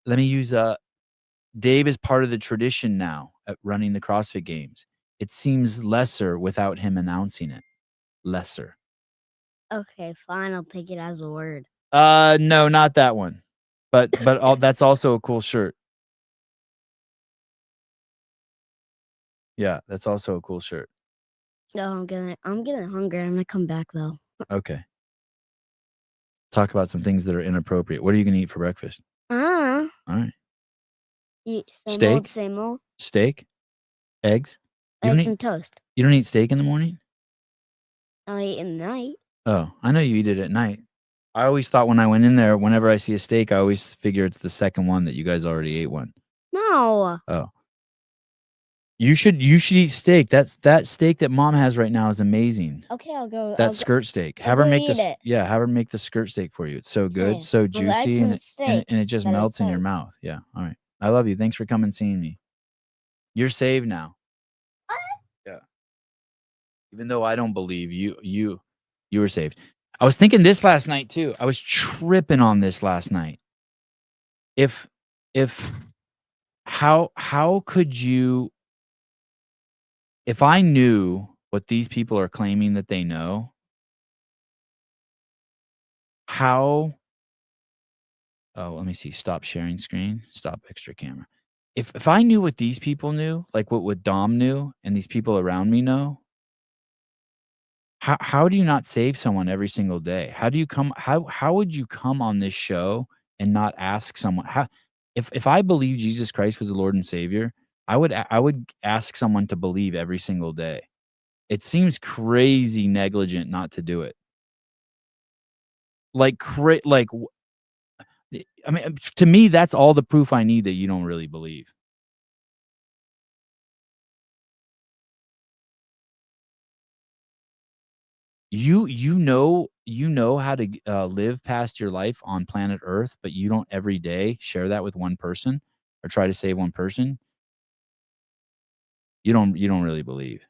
Let me use Dave is part of the tradition now at running the CrossFit Games. It seems lesser without him announcing it. Lesser. Okay, fine. I'll take it as a word. No, not that one. But that's also a cool shirt. Yeah, that's also a cool shirt. No, I'm getting hungry. I'm gonna come back though. Okay. Talk about some things that are inappropriate. What are you gonna eat for breakfast? All right. Same old. Steak? Eggs? Eggs and toast. You don't eat steak in the morning? I eat in the night. Oh, I know you eat it at night. I always thought when I went in there, whenever I see a steak, I always figure it's the second one that you guys already ate one. No. Oh. You should eat steak. That steak that Mom has right now is amazing. Okay, I'll go. That skirt steak. Have her make this. Yeah, have her make the skirt steak for you. It's so good, so juicy, and it just melts in your mouth. Yeah. All right. I love you. Thanks for coming and seeing me. You're saved now. What? Yeah. Even though I don't believe you were saved. I was thinking this last night too. I was tripping on this last night. How could you, if I knew what these people are claiming that they know, let me see. Stop sharing screen. Stop extra camera. If I knew what these people knew, like what Dom knew and these people around me know, how do you not save someone every single day? How would you come on this show and not ask someone? If I believe Jesus Christ was the Lord and Savior, I would ask someone to believe every single day. It seems crazy negligent not to do it. Like, I mean, to me, that's all the proof I need that you don't really believe. You know how to live past your life on planet Earth, but you don't every day share that with one person or try to save one person. You don't really believe.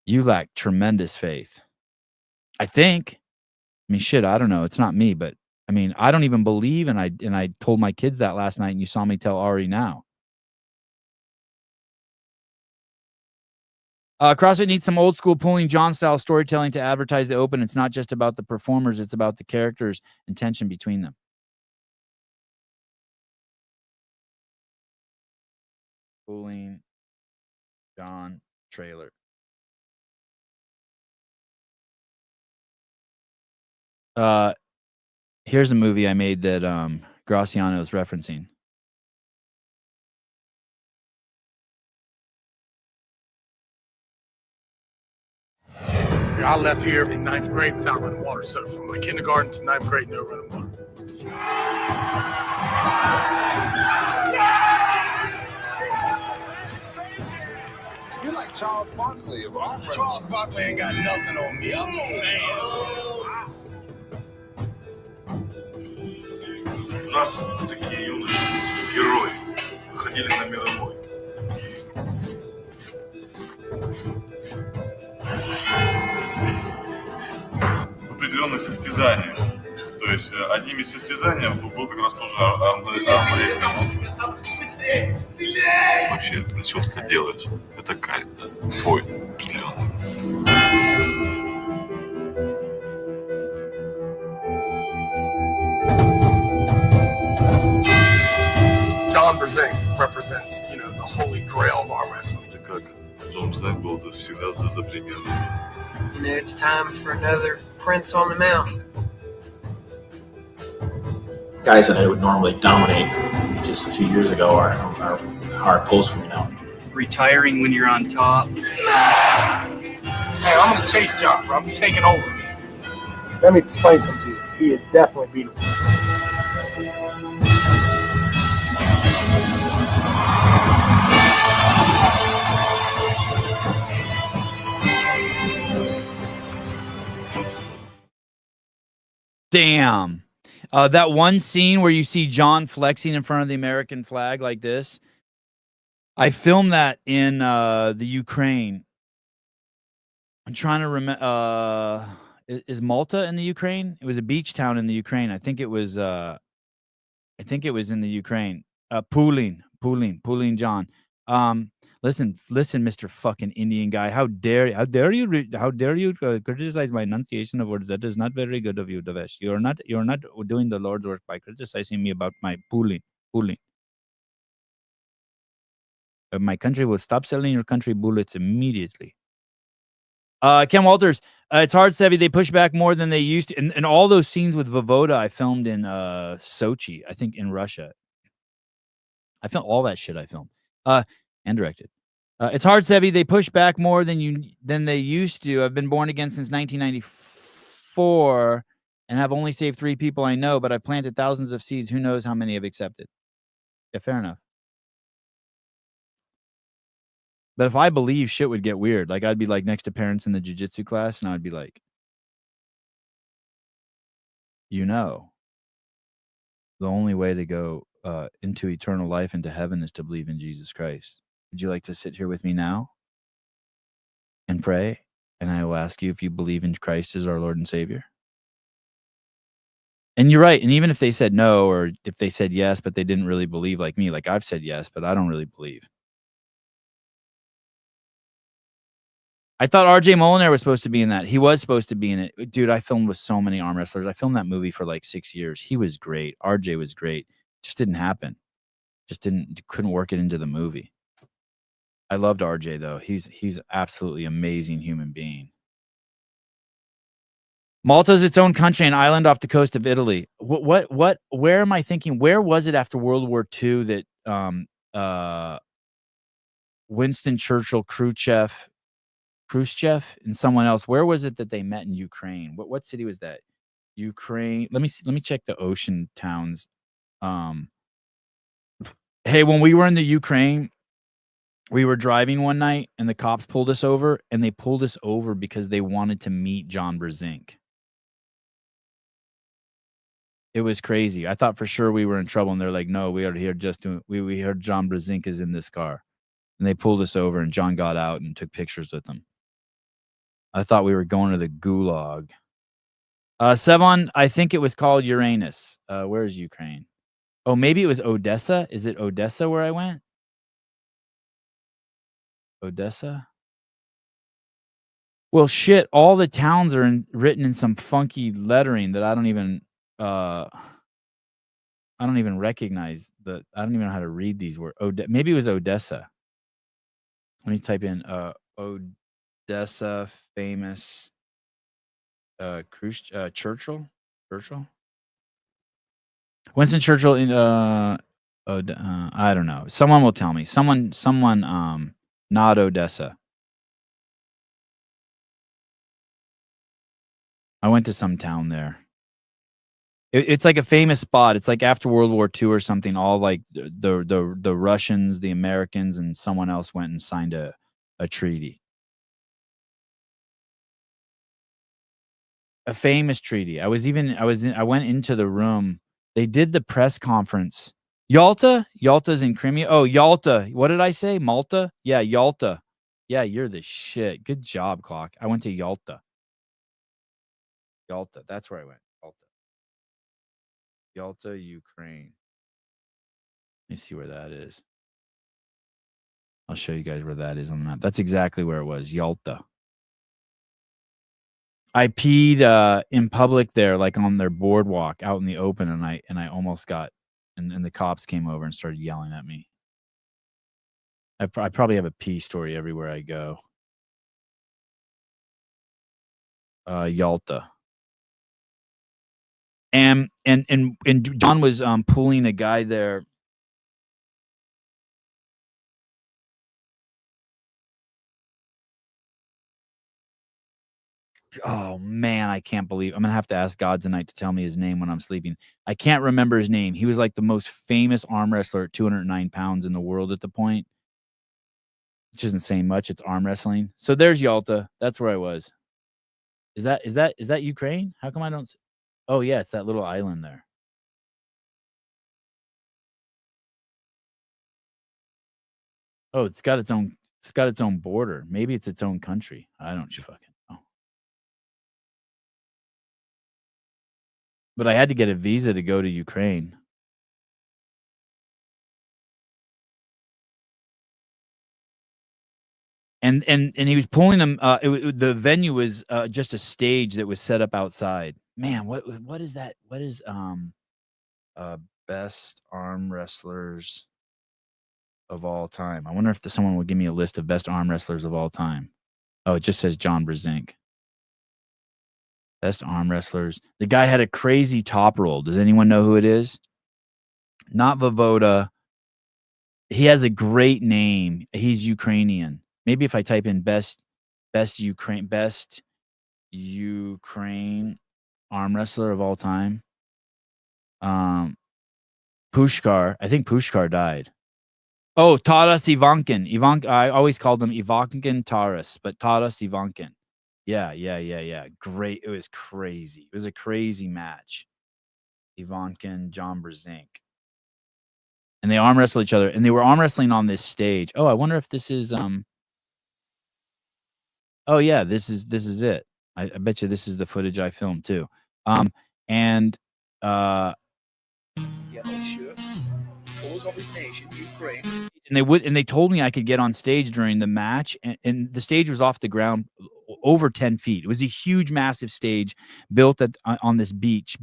You lack tremendous faith. I think. I mean, shit, I don't know. It's not me, but I mean, I don't even believe, and I told my kids that last night, and you saw me tell Ari now. CrossFit needs some old school pulling John style storytelling to advertise the open. It's not just about the performers; it's about the characters and tension between them. Pulling John trailer. Here's a movie I made that Graciano is referencing. I left here in 9th grade without running water. So from my kindergarten to 9th grade, no running water. You're like Charles Barkley of arm wrestling. Charles Barkley ain't got nothing on me. I'm a man. У нас такие юноши, герои, выходили на мировой. В определенных состязаниях. То есть одним из состязаний был как раз тоже армрестлинг. Вообще, зачем ты это делаешь? Это кайф, да? Свой, определенный. John Brzenk represents, you know, the holy grail of arm wrestling. Это как Джон Брzenk был всегда за пример. You know, it's time for another Prince on the Mountain. Guys that I would normally dominate just a few years ago are hard pulls for me now. Retiring when you're on top. Hey, I'm gonna chase John, bro. I'm taking over. Let me explain something to you. He is definitely beautiful. Damn. That one scene where you see John flexing in front of the American flag like this. I filmed that in the Ukraine. I'm trying to remember. Is Malta in the Ukraine? It was a beach town in the Ukraine. I think it was. I think it was in the Ukraine. Pooling, John. Listen, Mr. fucking Indian guy. How dare you criticize my enunciation of words? That is not very good of you, Devesh. You're not doing the Lord's work by criticizing me about my pooling. My country will stop selling your country bullets immediately. Ken Walters, it's hard, Sevi. They push back more than they used to. And all those scenes with Vovoda I filmed in Sochi, I think in Russia. I filmed all that shit I filmed. And directed. It's hard, Sevi. They push back more than they used to. I've been born again since 1994 and have only saved 3 people I know, but I've planted thousands of seeds. Who knows how many have accepted? Yeah, fair enough. But if I believe, shit would get weird. Like, I'd be like next to parents in the jiu-jitsu class, and I'd be like, you know, the only way to go into eternal life, into heaven, is to believe in Jesus Christ. Would you like to sit here with me now and pray? And I will ask you if you believe in Christ as our Lord and Savior. And you're right. And even if they said no, or if they said yes, but they didn't really believe like me, like I've said yes, but I don't really believe. I thought RJ Molinaire was supposed to be in that. He was supposed to be in it. Dude, I filmed with so many arm wrestlers. I filmed that movie for like 6 years. He was great. RJ was great. Just didn't happen. Couldn't work it into the movie. I loved RJ though. He's absolutely amazing human being. Malta is its own country, an island off the coast of Italy. Where am I thinking? Where was it after World War II that Winston Churchill, Khrushchev, and someone else. Where was it that they met in Ukraine? What city was that? Ukraine. Let me check the ocean towns. Hey, when we were in the Ukraine, we were driving one night and the cops pulled us over, and they pulled us over because they wanted to meet John Brzezinski. It was crazy. I thought for sure we were in trouble, and they're like, "No, we are here just doing. We heard John Brzezinski is in this car," and they pulled us over, and John got out and took pictures with them. I thought we were going to the gulag. Sevon, I think it was called Uranus. Where is Ukraine? Oh, maybe it was Odessa. Is it Odessa where I went? Odessa? Well, shit, all the towns are written in some funky lettering that I don't even recognize. I don't even know how to read these words. Maybe it was Odessa. Let me type in Odessa famous Churchill. Winston Churchill in I don't know. Someone will tell me. Someone not Odessa. I went to some town there. It's like a famous spot. It's like after World War II or something. All like the Russians, the Americans, and someone else went and signed a treaty. A famous treaty. I went into the room. They did the press conference. Yalta's in Crimea. Oh, Yalta. What did I say? Malta? Yeah, Yalta. Yeah, you're the shit. Good job, Clock. I went to Yalta. Yalta. That's where I went. Yalta, Ukraine. Let me see where that is. I'll show you guys where that is on the map. That's exactly where it was. Yalta. I peed in public there, like on their boardwalk out in the open, and I almost got, and the cops came over and started yelling at me. I probably have a pee story everywhere I go. Yalta. And John was pulling a guy there. Oh man, I can't believe I'm gonna have to ask God tonight to tell me his name when I'm sleeping. I can't remember his name. He was like the most famous arm wrestler at 209 pounds in the world at the point. Which isn't saying much. It's arm wrestling. So there's Yalta. That's where I was. Is that Ukraine? How come I don't? Oh yeah, it's that little island there. Oh, it's got its own border. Maybe it's its own country. I don't fucking know. But I had to get a visa to go to Ukraine. And he was pulling them. The venue was just a stage that was set up outside. Man, what is that? What is best arm wrestlers of all time? I wonder if someone will give me a list of best arm wrestlers of all time. Oh, it just says John Brzezinski. Best arm wrestlers. The guy had a crazy top roll. Does anyone know who it is? Not Vovoda. He has a great name. He's Ukrainian. Maybe if I type in best Ukraine arm wrestler of all time. Pushkar. I think Pushkar died. Oh, Taras Ivankin. I always called him Ivankin Taras, but Taras Ivankin. Yeah. Great. It was crazy. It was a crazy match. Ivankin, John Brzezinski. And they arm wrestle each other. And they were arm wrestling on this stage. Oh, I wonder if this is oh yeah, this is it. I bet you this is the footage I filmed too. And they told me I could get on stage during the match, and the stage was off the ground over 10 feet. It was a huge, massive stage built on this beach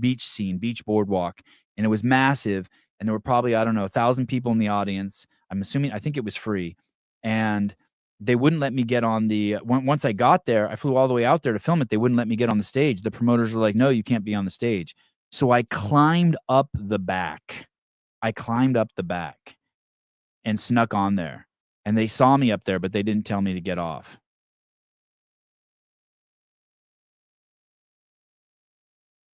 boardwalk, and it was massive. And there were probably, I don't know, 1,000 people in the audience. I think it was free, and they wouldn't let me get on the. Once I got there, I flew all the way out there to film it. They wouldn't let me get on the stage. The promoters were like, "No, you can't be on the stage." So I climbed up the back. and snuck on there. And they saw me up there, but they didn't tell me to get off.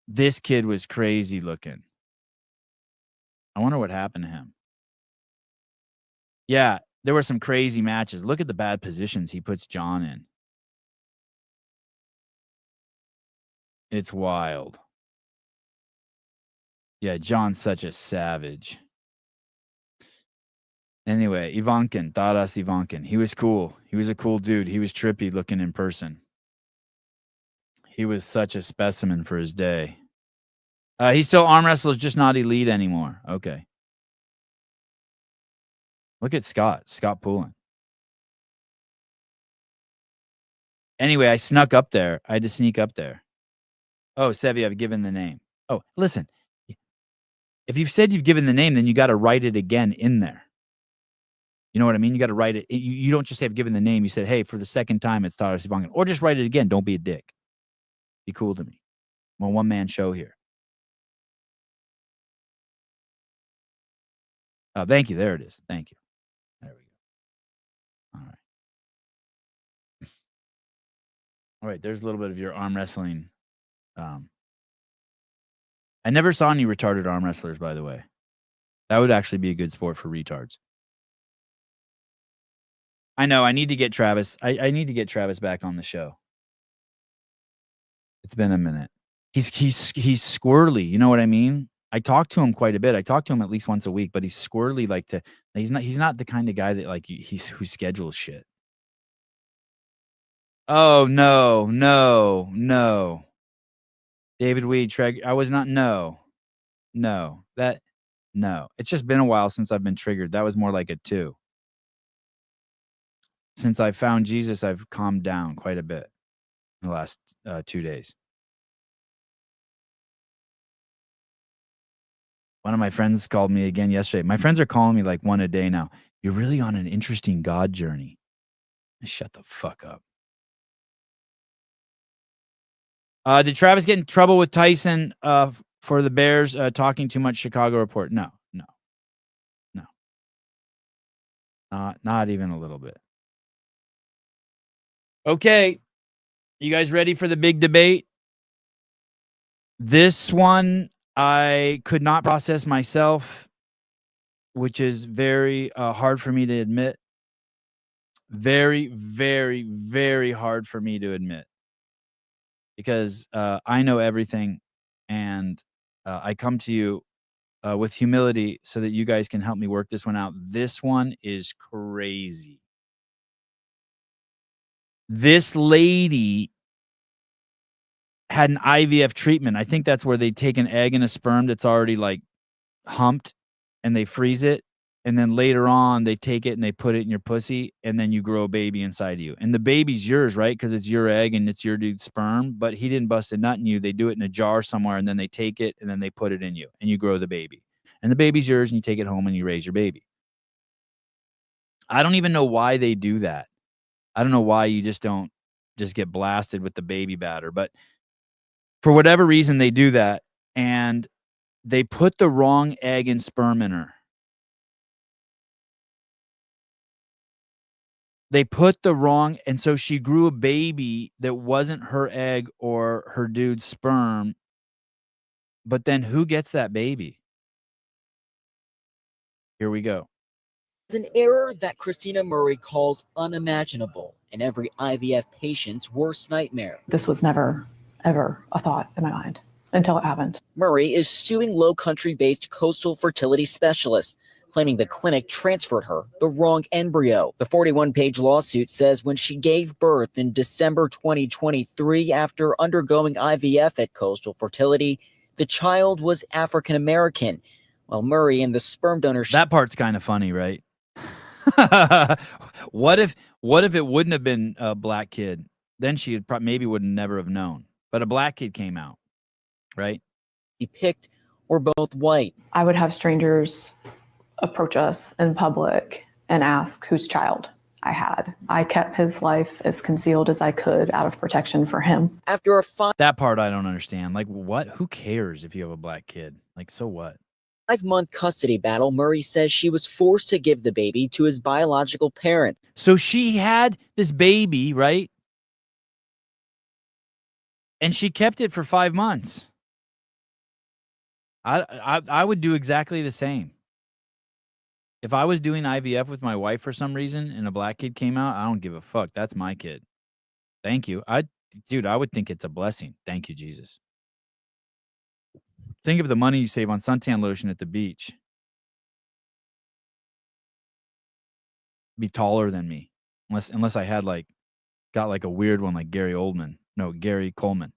This kid was crazy looking. I wonder what happened to him. Yeah, there were some crazy matches. Look at the bad positions he puts John in. It's wild. Yeah, John's such a savage. Anyway, Ivankin, Taras Ivankin. He was cool. He was a cool dude. He was trippy looking in person. He was such a specimen for his day. He's still arm wrestler, just not elite anymore. Okay. Look at Scott Poulin. Anyway, I snuck up there. I had to sneak up there. Oh, Sevi, I've given the name. Oh, listen. If you've said you've given the name, then you got to write it again in there. You know what I mean? You got to write it. You don't just say I've given the name. You said, hey, for the second time, it's Taras Ivankin. Or just write it again. Don't be a dick. Be cool to me. I'm a one-man show here. Oh, thank you. There it is. Thank you. There we go. All right. All right. There's a little bit of your arm wrestling. I never saw any retarded arm wrestlers, by the way. That would actually be a good sport for retards. I know. I need to get Travis. I need to get Travis back on the show. It's been a minute. He's squirrely. You know what I mean? I talk to him quite a bit. I talk to him at least once a week, but he's squirrely. He's not the kind of guy that who schedules shit. Oh no. David Weed, I was not. No. It's just been a while since I've been triggered. That was more like a 2. Since I found Jesus, I've calmed down quite a bit in the last 2 days. One of my friends called me again yesterday. My friends are calling me like one a day now. You're really on an interesting God journey. Shut the fuck up. Did Travis get in trouble with Tyson for the Bears talking too much? Chicago report. No. Not even a little bit. Okay. You guys ready for the big debate? This one I could not process myself, which is very hard for me to admit. Very, very, very hard for me to admit. Because I know everything, and I come to you with humility so that you guys can help me work this one out. This one is crazy. This lady had an IVF treatment. I think that's where they take an egg and a sperm that's already like humped, and they freeze it. And then later on, they take it and they put it in your pussy, and then you grow a baby inside of you. And the baby's yours, right? Because it's your egg and it's your dude's sperm, but he didn't bust a nut in you. They do it in a jar somewhere, and then they take it and then they put it in you, and you grow the baby. And the baby's yours, and you take it home and you raise your baby. I don't even know why they do that. I don't know why you just don't just get blasted with the baby batter. But for whatever reason, they do that, and they put the wrong egg and sperm in her. They put the wrong, and so she grew a baby that wasn't her egg or her dude's sperm. But then who gets that baby? Here we go. It's an error that Christina Murray calls unimaginable and every IVF patient's worst nightmare. This was never, ever a thought in my mind until it happened. Murray is suing Low Country-based Coastal Fertility Specialists, claiming the clinic transferred her the wrong embryo. The 41-page lawsuit says when she gave birth in December 2023 after undergoing IVF at Coastal Fertility, the child was African-American, while Murray and the sperm donor... That part's kind of funny, right? What if it wouldn't have been a black kid? Then she would never have known. But a black kid came out, right? He picked were both white. I would have strangers approach us in public and ask whose child I had. I kept his life as concealed as I could out of protection for him. After a that part I don't understand. Like, what? Who cares if you have a black kid? Like, so what? 5-month custody battle, Murray says she was forced to give the baby to his biological parent. So she had this baby, right? And she kept it for 5 months. I would do exactly the same. If I was doing IVF with my wife for some reason and a black kid came out, I don't give a fuck. That's my kid. Thank you. Dude, I would think it's a blessing. Thank you, Jesus. Think of the money you save on suntan lotion at the beach. Be taller than me. Unless I had got a weird one like Gary Coleman.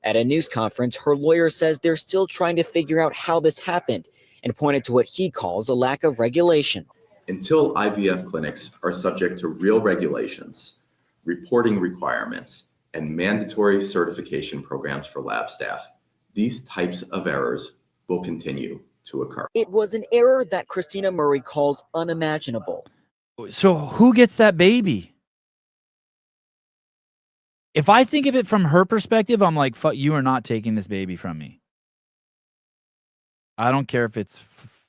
At a news conference, her lawyer says they're still trying to figure out how this happened and pointed to what he calls a lack of regulation. Until IVF clinics are subject to real regulations, reporting requirements, and mandatory certification programs for lab staff, these types of errors will continue to occur. It was an error that Christina Murray calls unimaginable. So who gets that baby? If I think of it from her perspective, I'm like, fuck, you are not taking this baby from me. I don't care if it's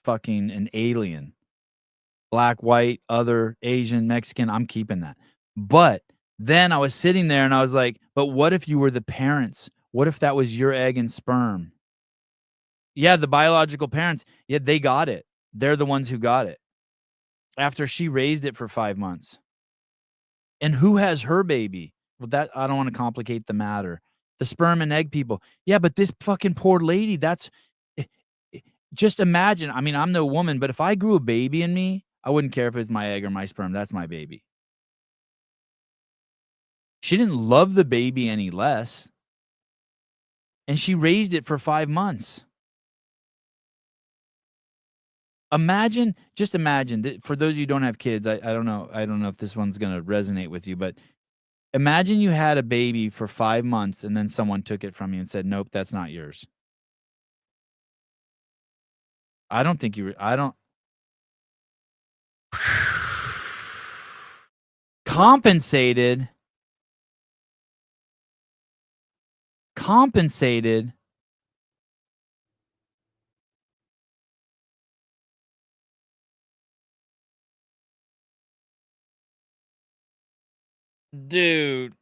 fucking an alien. Black, white, other, Asian, Mexican, I'm keeping that. But then I was sitting there and I was like, but what if you were the parents? What if that was your egg and sperm? Yeah, the biological parents, yeah, they got it. They're the ones who got it. After she raised it for 5 months. And who has her baby? Well, that I don't want to complicate the matter. The sperm and egg people. Yeah, but this fucking poor lady, just imagine. I mean, I'm no woman, but if I grew a baby in me, I wouldn't care if it's my egg or my sperm. That's my baby. She didn't love the baby any less. And she raised it for 5 months. Just imagine, for those of you who don't have kids, I don't know if this one's going to resonate with you, but imagine you had a baby for 5 months and then someone took it from you and said, nope, that's not yours. I don't think compensated. Dude.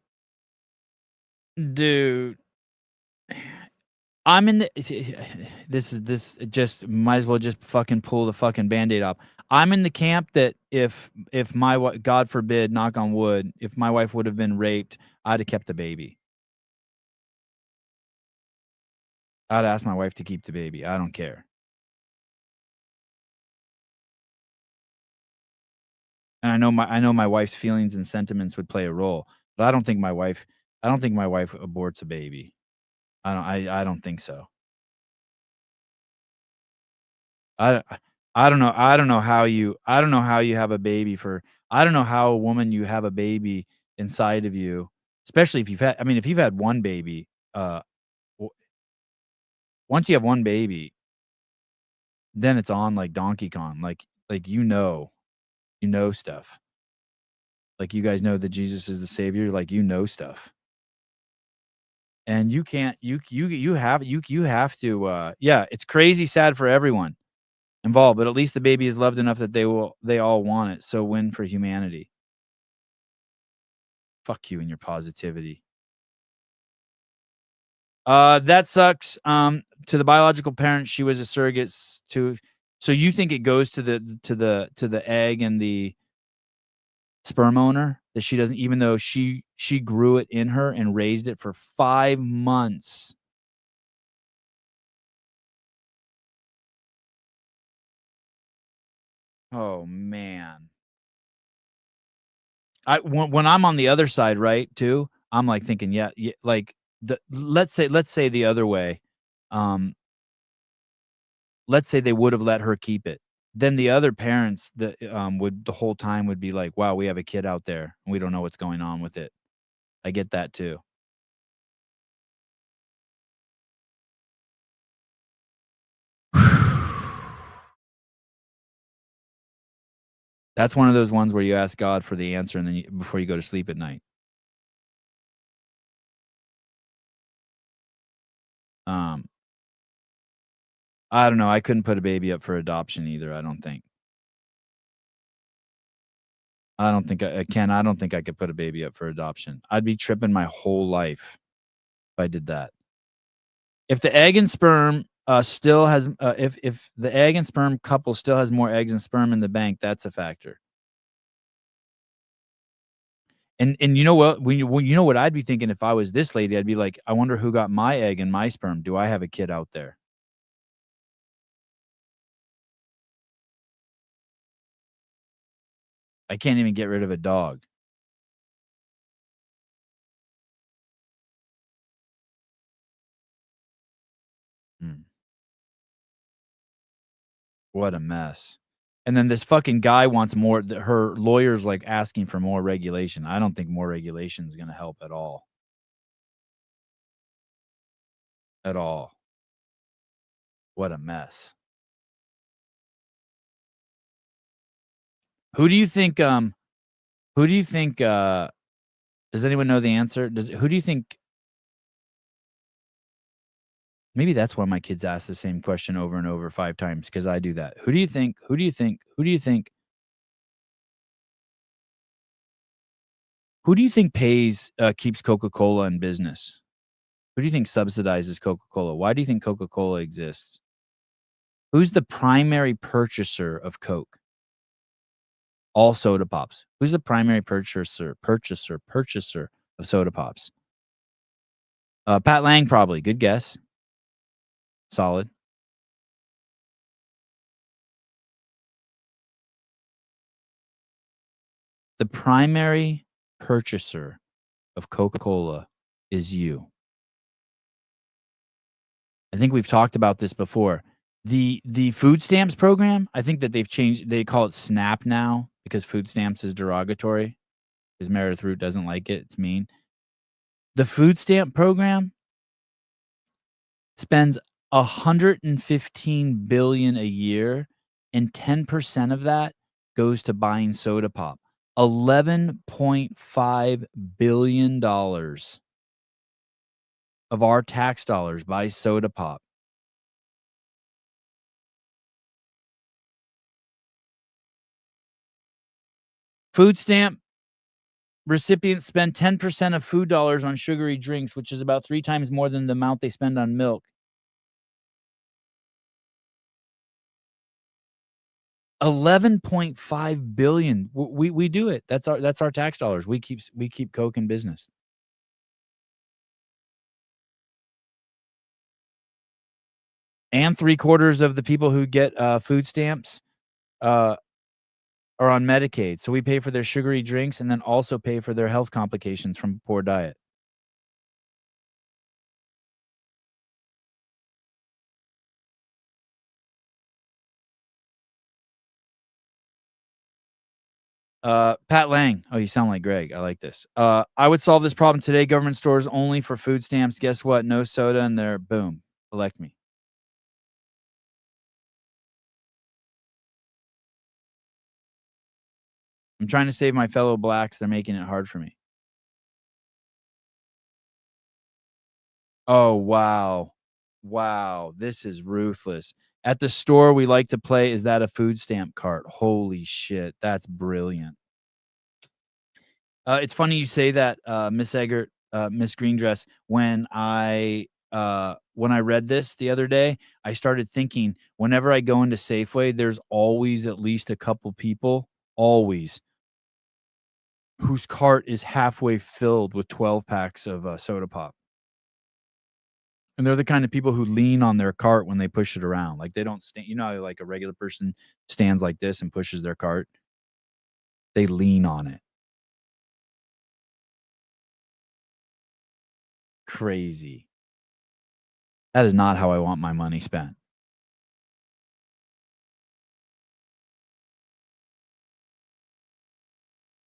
I'm in this just might as well just fucking pull the fucking Band-Aid off. I'm in the camp that if my God forbid, knock on wood, if my wife would have been raped, I'd have kept the baby. I'd ask my wife to keep the baby. I don't care. And I know my wife's feelings and sentiments would play a role, but I don't think my wife aborts a baby. I don't think so. I don't know how you have a baby I don't know how a woman you have a baby inside of you, especially if you've had one baby, once you have one baby, then it's on like Donkey Kong, like stuff. Like you guys know that Jesus is the Savior, like stuff. And you can't you have to yeah, it's crazy sad for everyone involved, but at least the baby is loved enough that they all want it. So win for humanity. Fuck you and your positivity. That sucks. To the biological parent, she was a surrogate to. So you think it goes to the egg and the sperm owner that she doesn't, even though she grew it in her and raised it for 5 months. Oh man. When I'm on the other side, right, too, I'm like thinking, yeah, like let's say the other way. Let's say they would have let her keep it. Then the other parents that would the whole time would be like, wow, we have a kid out there and we don't know what's going on with it. I get that too. That's one of those ones where you ask God for the answer and then before you go to sleep at night. I don't know. I couldn't put a baby up for adoption either. I don't think. I don't think I can. I don't think I could put a baby up for adoption. I'd be tripping my whole life if I did that. If the egg and sperm still has, if the egg and sperm couple still has more eggs and sperm in the bank, that's a factor. And you know what? When you know what I'd be thinking if I was this lady, I'd be like, I wonder who got my egg and my sperm. Do I have a kid out there? I can't even get rid of a dog. What a mess. And then this fucking guy wants more. Her lawyer's like asking for more regulation. I don't think more regulation is going to help at all. At all. What a mess. Who do you think, does anyone know the answer? Who do you think, maybe that's why my kids ask the same question over and over 5 times, because I do that. Who do you think keeps Coca-Cola in business? Who do you think subsidizes Coca-Cola? Why do you think Coca-Cola exists? Who's the primary purchaser of Coke? All soda pops. Who's the primary purchaser of soda pops? Pat Lang, probably. Good guess. Solid. The primary purchaser of Coca-Cola is you. I think we've talked about this before. The food stamps program, I think that they've changed. They call it SNAP now because food stamps is derogatory. Because Meredith Root doesn't like it. It's mean. The food stamp program spends $115 billion a year, and 10% of that goes to buying soda pop. $11.5 billion of our tax dollars buy soda pop. Food stamp recipients spend 10% of food dollars on sugary drinks, which is about 3 times more than the amount they spend on milk. $11.5 billion. We do it. That's our tax dollars. We keep Coke in business. And 3/4 of the people who get food stamps are on Medicaid. So we pay for their sugary drinks and then also pay for their health complications from poor diet. Pat Lang. Oh, you sound like Greg. I like this. I would solve this problem today. Government stores only for food stamps. Guess what? No soda in there. Boom. Elect me. I'm trying to save my fellow blacks. They're making it hard for me. Oh, wow. Wow. This is ruthless. At the store, we like to play, is that a food stamp cart? Holy shit. That's brilliant. It's funny you say that, Miss Eggert, Miss Greendress. When I read this the other day, I started thinking, whenever I go into Safeway, there's always at least a couple people, always, whose cart is halfway filled with 12 packs of soda pop. And they're the kind of people who lean on their cart when they push it around. Like they don't stand, you know, how like a regular person stands like this and pushes their cart. They lean on it. Crazy. That is not how I want my money spent.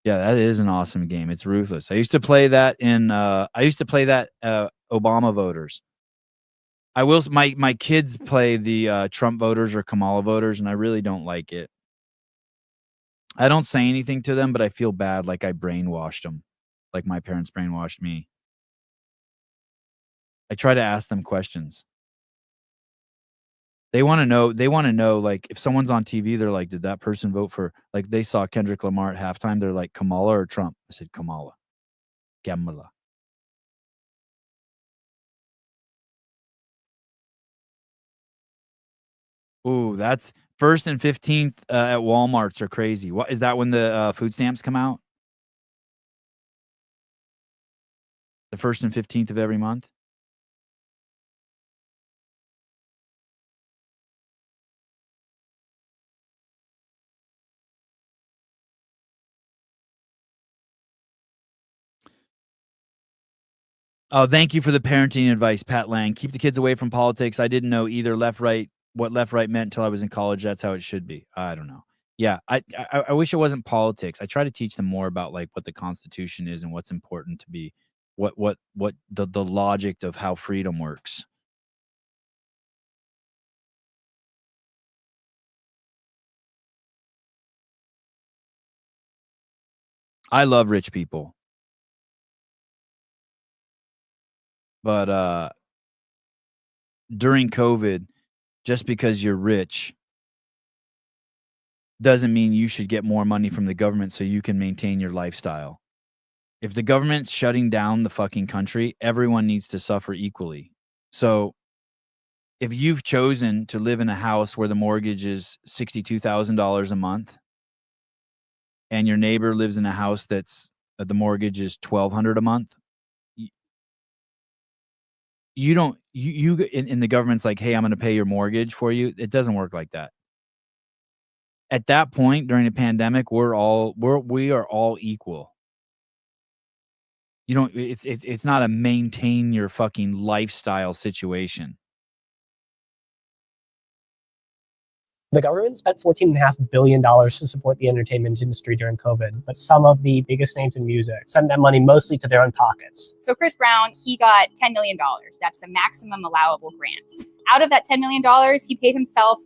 Yeah, that is an awesome game. It's ruthless. I used to play that in Obama voters. I will. My kids play the Trump voters or Kamala voters, and I really don't like it. I don't say anything to them, but I feel bad, like I brainwashed them, like my parents brainwashed me. I try to ask them questions. They want to know. They want to know. Like, if someone's on TV, they're like, "Did that person vote for?" Like, they saw Kendrick Lamar at halftime. They're like, "Kamala or Trump?" I said, "Kamala." Kamala. Ooh, that's 1st and 15th at Walmarts are crazy. What is that when the food stamps come out? The 1st and 15th of every month? Oh, thank you for the parenting advice, Pat Lang. Keep the kids away from politics. I didn't know either left, right, what left, right meant until I was in college. That's how it should be. I don't know. Yeah, I wish it wasn't politics. I try to teach them more about like what the Constitution is and what's important to be, what the logic of how freedom works. I love rich people, but during COVID, just because you're rich doesn't mean you should get more money from the government so you can maintain your lifestyle. If the government's shutting down the fucking country, everyone needs to suffer equally. So if you've chosen to live in a house where the mortgage is $62,000 a month and your neighbor lives in a house that's the mortgage is $1,200 a month, you don't in the government's like, "Hey, I'm going to pay your mortgage for you." It doesn't work like that. At that point during the pandemic, we are all equal. You don't it's not a maintain your fucking lifestyle situation. The government spent $14.5 billion to support the entertainment industry during COVID, but some of the biggest names in music sent that money mostly to their own pockets. So Chris Brown, he got $10 million. That's the maximum allowable grant. Out of that $10 million, he paid himself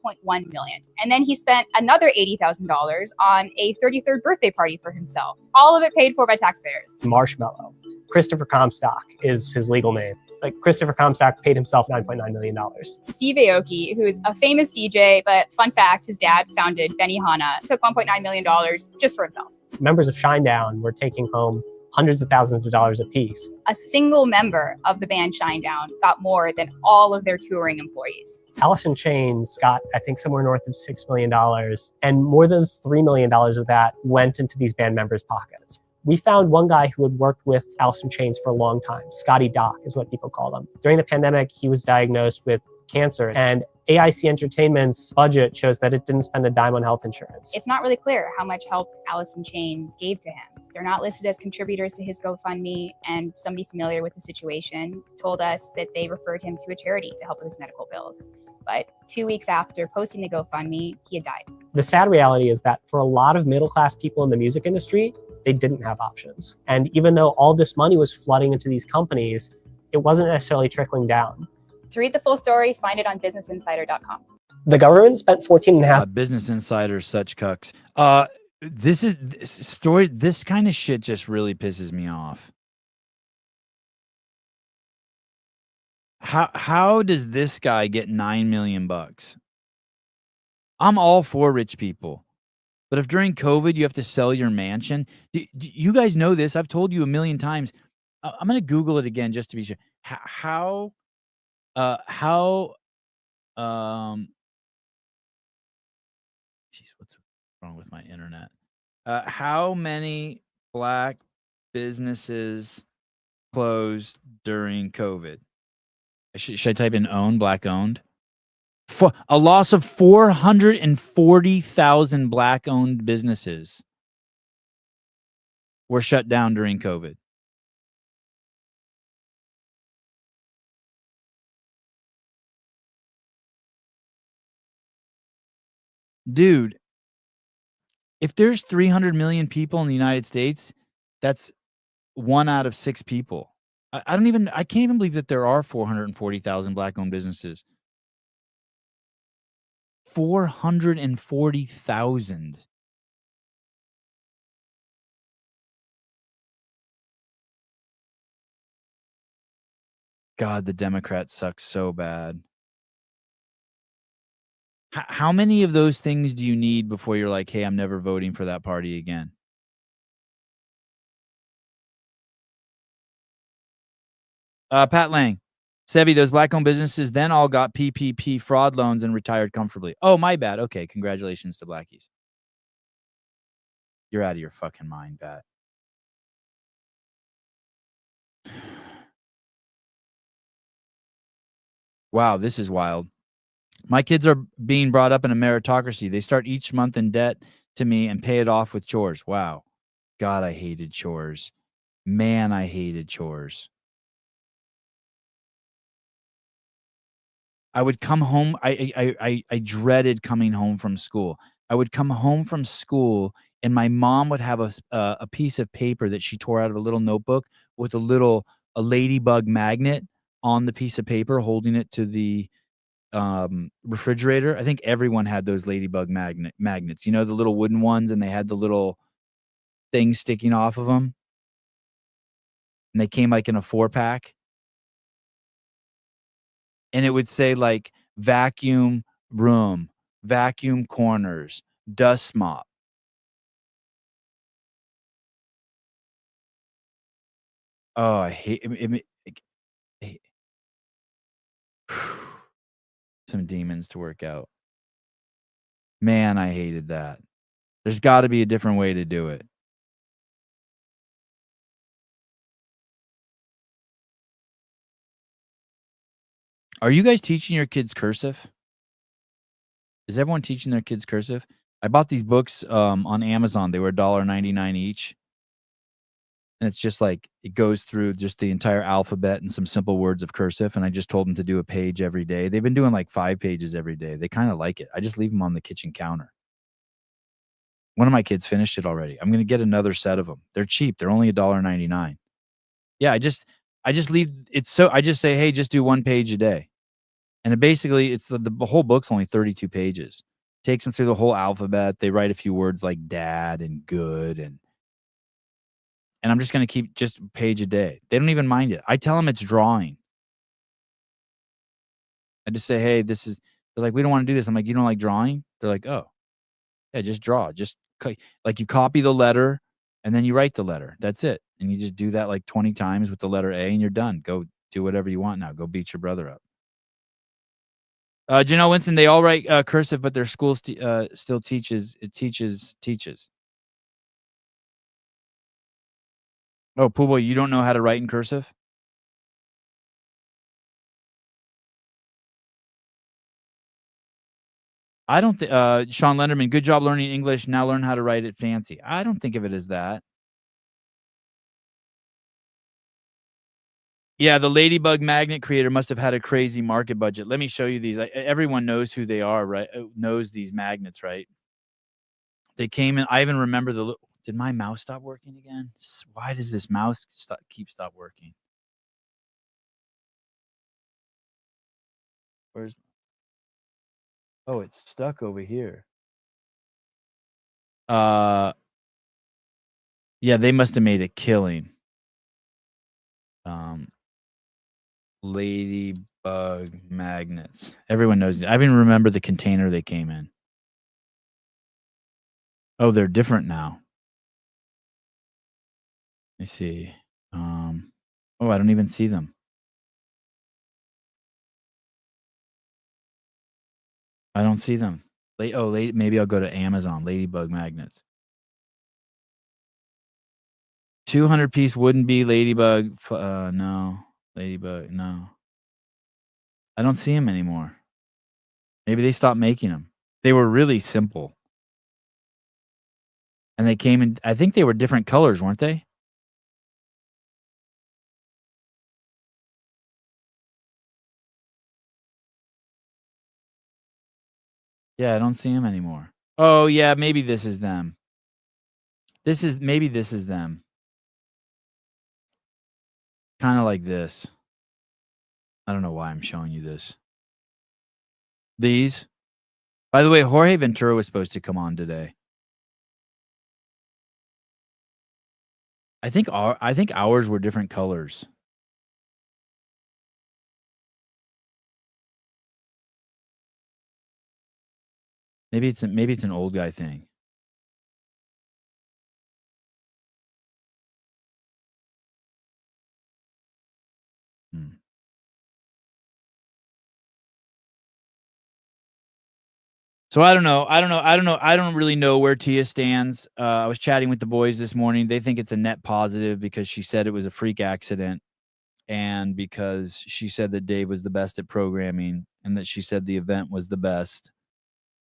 $5.1 million. And then he spent another $80,000 on a 33rd birthday party for himself. All of it paid for by taxpayers. Marshmallow. Christopher Comstock is his legal name. Like, Christopher Comstock paid himself $9.9 million. Steve Aoki, who is a famous DJ, but fun fact, his dad founded Benihana, took $1.9 million just for himself. Members of Shinedown were taking home hundreds of thousands of dollars apiece. A single member of the band Shinedown got more than all of their touring employees. Alice in Chains got, I think, somewhere north of $6 million, and more than $3 million of that went into these band members' pockets. We found one guy who had worked with Alice in Chains for a long time. Scotty Doc is what people call him. During the pandemic, he was diagnosed with cancer, and AIC Entertainment's budget shows that it didn't spend a dime on health insurance. It's not really clear how much help Alice in Chains gave to him. They're not listed as contributors to his GoFundMe, and somebody familiar with the situation told us that they referred him to a charity to help with his medical bills. But 2 weeks after posting the GoFundMe, he had died. The sad reality is that for a lot of middle-class people in the music industry, they didn't have options. And even though all this money was flooding into these companies, it wasn't necessarily trickling down. To read the full story, find it on businessinsider.com. The government spent $14.5 Business Insider, such cucks. This kind of shit just really pisses me off. How does this guy get $9 million? I'm all for rich people. But if during COVID you have to sell your mansion, do you guys know this? I've told you a million times. I'm going to Google it again just to be sure. Jeez, what's wrong with my internet? How many black businesses closed during COVID? Should I type in owned, black owned? For a loss of 440,000 black-owned businesses were shut down during COVID. Dude, if there's 300 million people in the United States, that's 1 out of 6 people. I can't even believe that there are 440,000 black-owned businesses. 440,000. God, the Democrats suck so bad. How many of those things do you need before you're like, hey, I'm never voting for that party again? Pat Lang. Sebi, those black-owned businesses then all got PPP fraud loans and retired comfortably. Oh, my bad. Okay, congratulations to Blackies. You're out of your fucking mind, Pat. Wow, this is wild. My kids are being brought up in a meritocracy. They start each month in debt to me and pay it off with chores. Wow. God, I hated chores. Man, I hated chores. I would come home. I dreaded coming home from school. I would come home from school and my mom would have a piece of paper that she tore out of a little notebook with a ladybug magnet on the piece of paper, holding it to the refrigerator. I think everyone had those ladybug magnets, you know, the little wooden ones, and they had the little things sticking off of them. And they came like in a 4-pack. And it would say like vacuum room, vacuum corners, dust mop. Oh, I hate it. Some demons to work out. Man, I hated that. There's got to be a different way to do it. Are you guys teaching your kids cursive? Is everyone teaching their kids cursive? I bought these books on Amazon. They were $1.99 each. And it's just like, it goes through just the entire alphabet and some simple words of cursive. And I just told them to do a page every day. They've been doing like 5 pages every day. They kind of like it. I just leave them on the kitchen counter. One of my kids finished it already. I'm going to get another set of them. They're cheap. They're only $1.99. Yeah, I just leave it. So I just say, hey, just do 1 page a day. And basically, it's the whole book's only 32 pages. Takes them through the whole alphabet. They write a few words like dad and good. And I'm just going to keep just a page a day. They don't even mind it. I tell them it's drawing. I just say, hey, this is, they're like, we don't want to do this. I'm like, you don't like drawing? They're like, oh, yeah, just draw. Just like you copy the letter and then you write the letter. That's it. And you just do that like 20 times with the letter A and you're done. Go do whatever you want now. Go beat your brother up. Janelle Winston, they all write cursive, but their school still teaches. It teaches. Oh, Pooh Boy, you don't know how to write in cursive? I don't think, Sean Lenderman, good job learning English. Now learn how to write it fancy. I don't think of it as that. Yeah, the Ladybug magnet creator must have had a crazy market budget. Let me show you these. Everyone knows who they are, right? Knows these magnets, right? They came in. I even remember did my mouse stop working again? Why does this mouse stop working? Where's? Oh, it's stuck over here. Yeah, they must have made a killing. Ladybug magnets. Everyone knows. I even remember the container they came in. Oh, they're different now. Let me see. Oh, I don't even see them. I don't see them. Maybe I'll go to Amazon. Ladybug magnets. 200-piece wooden bee ladybug. No. Ladybug, no. I don't see them anymore. Maybe they stopped making them. They were really simple. And they came in, I think they were different colors, weren't they? Yeah, I don't see them anymore. Oh, yeah, maybe this is them. Maybe this is them. Kind of like this. I don't know why I'm showing you this. These. By the way, Jorge Ventura was supposed to come on today. I think ours were different colors. Maybe it's an old guy thing. So I don't know. I don't really know where Tia stands. I was chatting with the boys this morning. They think it's a net positive because she said it was a freak accident, and because she said that Dave was the best at programming, and that she said the event was the best.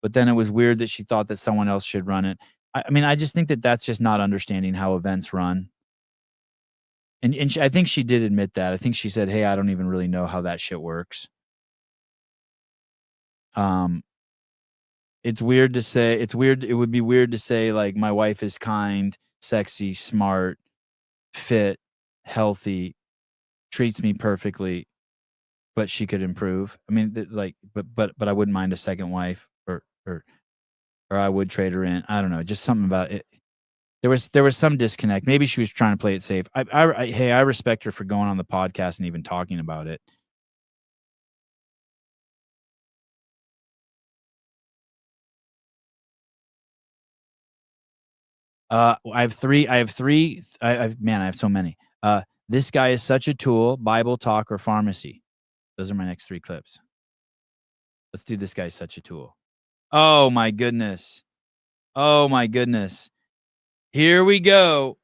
But then it was weird that she thought that someone else should run it. I mean, I just think that that's just not understanding how events run. And I think she did admit that. I think she said, "Hey, I don't even really know how that shit works." It's weird to say. It's weird. It would be weird to say like my wife is kind, sexy, smart, fit, healthy, treats me perfectly, but she could improve. I mean, but I wouldn't mind a second wife, or I would trade her in. I don't know, just something about it. There was some disconnect. Maybe she was trying to play it safe. Hey, I respect her for going on the podcast and even talking about it. I have three. I have so many. This guy is such a tool. Bible talk or pharmacy. Those are my next 3 clips. Let's do this guy is such a tool. Oh my goodness. Oh my goodness. Here we go.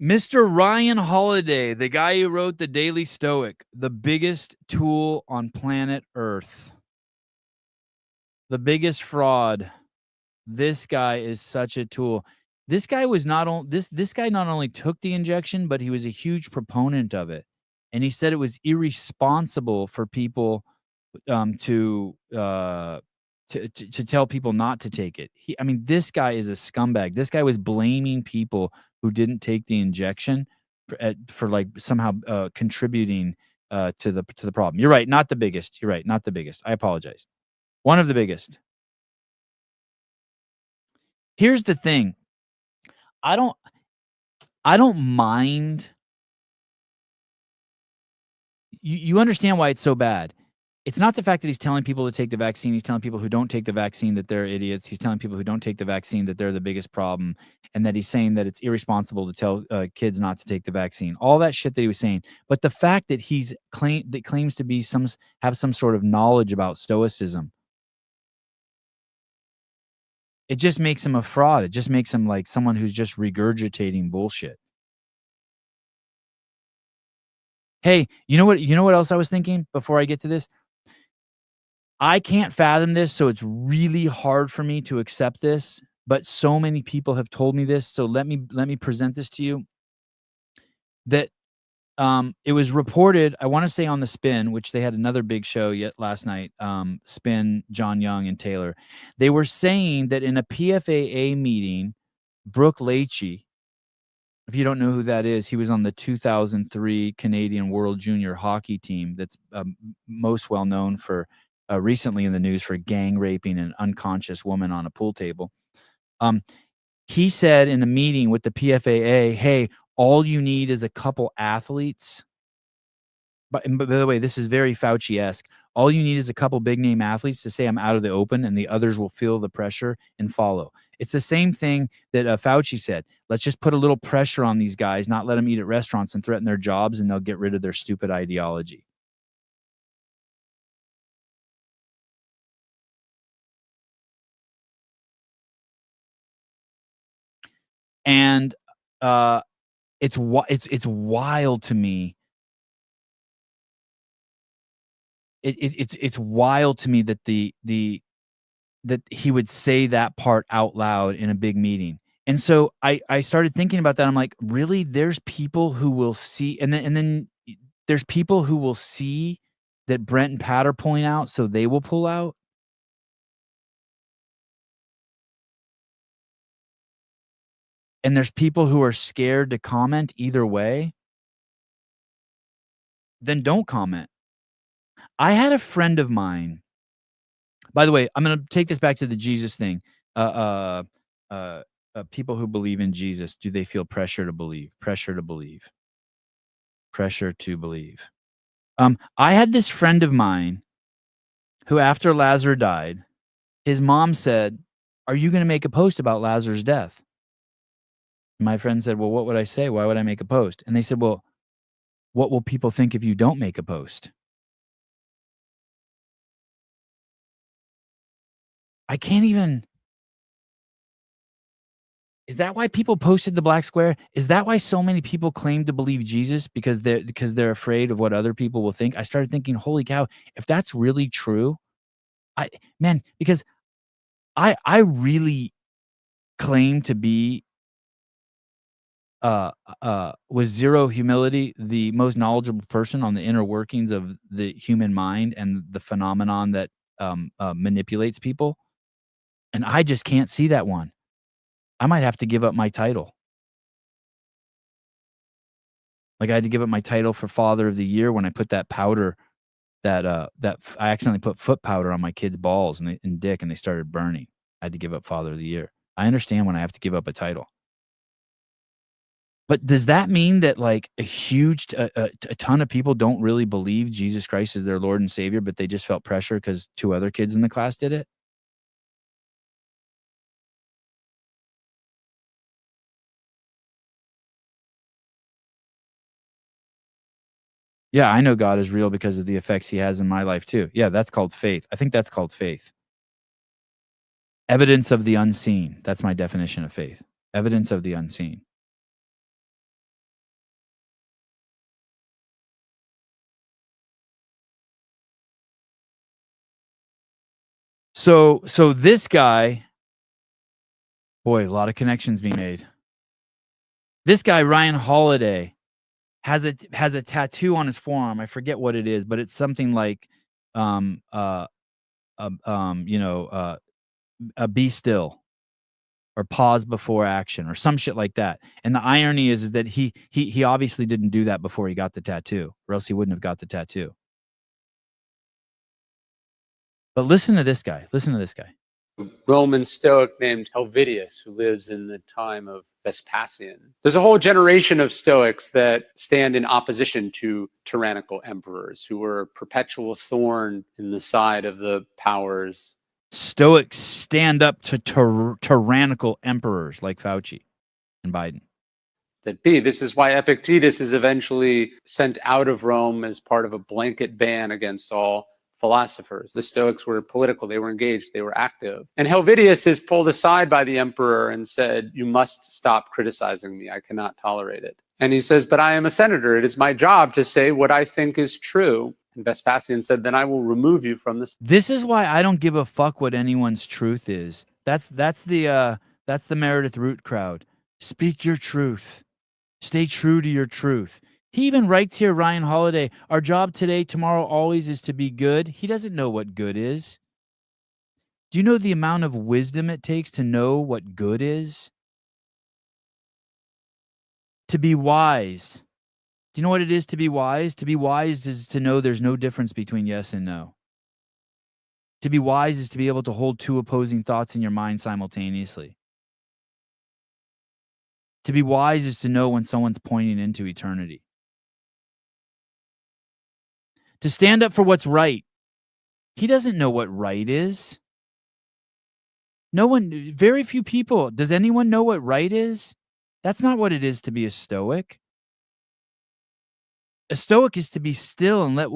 Mr. Ryan Holiday, the guy who wrote The Daily Stoic, the biggest tool on planet Earth. The biggest fraud. This guy is such a tool. This guy was this guy not only took the injection, but he was a huge proponent of it. And he said it was irresponsible for people to tell people not to take it. I mean, this guy is a scumbag. This guy was blaming people who didn't take the injection for like somehow contributing to the problem. You're right, not the biggest. You're right, not the biggest. I apologize. One of the biggest. Here's the thing. I don't mind. You understand why it's so bad. It's not the fact that he's telling people to take the vaccine. He's telling people who don't take the vaccine that they're idiots. He's telling people who don't take the vaccine that they're the biggest problem, and that he's saying that it's irresponsible to tell kids not to take the vaccine. All that shit that he was saying. But the fact that claims to be have some sort of knowledge about stoicism, it just makes him a fraud. It just makes him like someone who's just regurgitating bullshit. Hey, you know what else I was thinking before I get to this? I can't fathom this, so it's really hard for me to accept this, but so many people have told me this, so let me present this to you. That it was reported, I want to say on The Spin, which they had another big show last night, Spin, John Young, and Taylor. They were saying that in a PFAA meeting, Brooke Leachy, if you don't know who that is, he was on the 2003 Canadian World Junior Hockey team that's most well known for recently in the news for gang raping an unconscious woman on a pool table. He said in a meeting with the PFAA, hey, all you need is a couple athletes. But by the way, this is very Fauci-esque. All you need is a couple big name athletes to say I'm out of the open, and the others will feel the pressure and follow. It's the same thing that Fauci said. Let's just put a little pressure on these guys, not let them eat at restaurants and threaten their jobs, and they'll get rid of their stupid ideology. And it's wild to me. It's wild to me that that he would say that part out loud in a big meeting. And so I started thinking about that. I'm like, really? There's people who will see, and then there's people who will see that Brent and Pat are pulling out, so they will pull out. And there's people who are scared to comment either way. Then don't comment. I had a friend of mine. By the way, I'm going to take this back to the Jesus thing. People who believe in Jesus, do they feel pressure to believe? Pressure to believe. Pressure to believe. I had this friend of mine who, after Lazarus died, his mom said, "Are you going to make a post about Lazarus' death?" My friend said, "Well, what would I say? Why would I make a post?" And they said, "Well, what will people think if you don't make a post?" I can't even. Is that why people posted the black square? Is that why so many people claim to believe Jesus because they're afraid of what other people will think? I started thinking, holy cow, if that's really true, because I really claim to be with zero humility the most knowledgeable person on the inner workings of the human mind and the phenomenon that manipulates people, and I just can't see that one. I might have to give up my title. Like, I had to give up my title for Father of the Year when I put that powder, I accidentally put foot powder on my kids' balls and dick, and they started burning. I had to give up Father of the Year. I understand when I have to give up a title. But does that mean that, like, a ton of people don't really believe Jesus Christ is their Lord and Savior, but they just felt pressure because 2 other kids in the class did it? Yeah, I know God is real because of the effects he has in my life too. Yeah, that's called faith. I think that's called faith. Evidence of the unseen. That's my definition of faith. Evidence of the unseen. So this guy, boy, a lot of connections being made. This guy, Ryan Holiday, has a tattoo on his forearm. I forget what it is, but it's something like, be still, or pause before action, or some shit like that. And the irony is that he obviously didn't do that before he got the tattoo, or else he wouldn't have got the tattoo. But listen to this guy. Listen to this guy. Roman Stoic named Helvidius, who lives in the time of Vespasian. There's a whole generation of Stoics that stand in opposition to tyrannical emperors, who were a perpetual thorn in the side of the powers. Stoics stand up to tyrannical emperors like Fauci and Biden. This is why Epictetus is eventually sent out of Rome as part of a blanket ban against all philosophers. The Stoics were political, they were engaged, they were active. And Helvidius is pulled aside by the emperor and said, "You must stop criticizing me, I cannot tolerate it." And he says, "But I am a senator, it is my job to say what I think is true." And Vespasian said, "Then I will remove you from this." This is why I don't give a fuck what anyone's truth is. That's the Meredith Root crowd. Speak your truth. Stay true to your truth. He even writes here, Ryan Holiday, "Our job today, tomorrow, always is to be good." He doesn't know what good is. Do you know the amount of wisdom it takes to know what good is? To be wise. Do you know what it is to be wise? To be wise is to know there's no difference between yes and no. To be wise is to be able to hold 2 opposing thoughts in your mind simultaneously. To be wise is to know when someone's pointing into eternity. To stand up for what's right. He doesn't know what right is. No one, very few people. Does anyone know what right is? That's not what it is to be a Stoic. A Stoic is to be still and let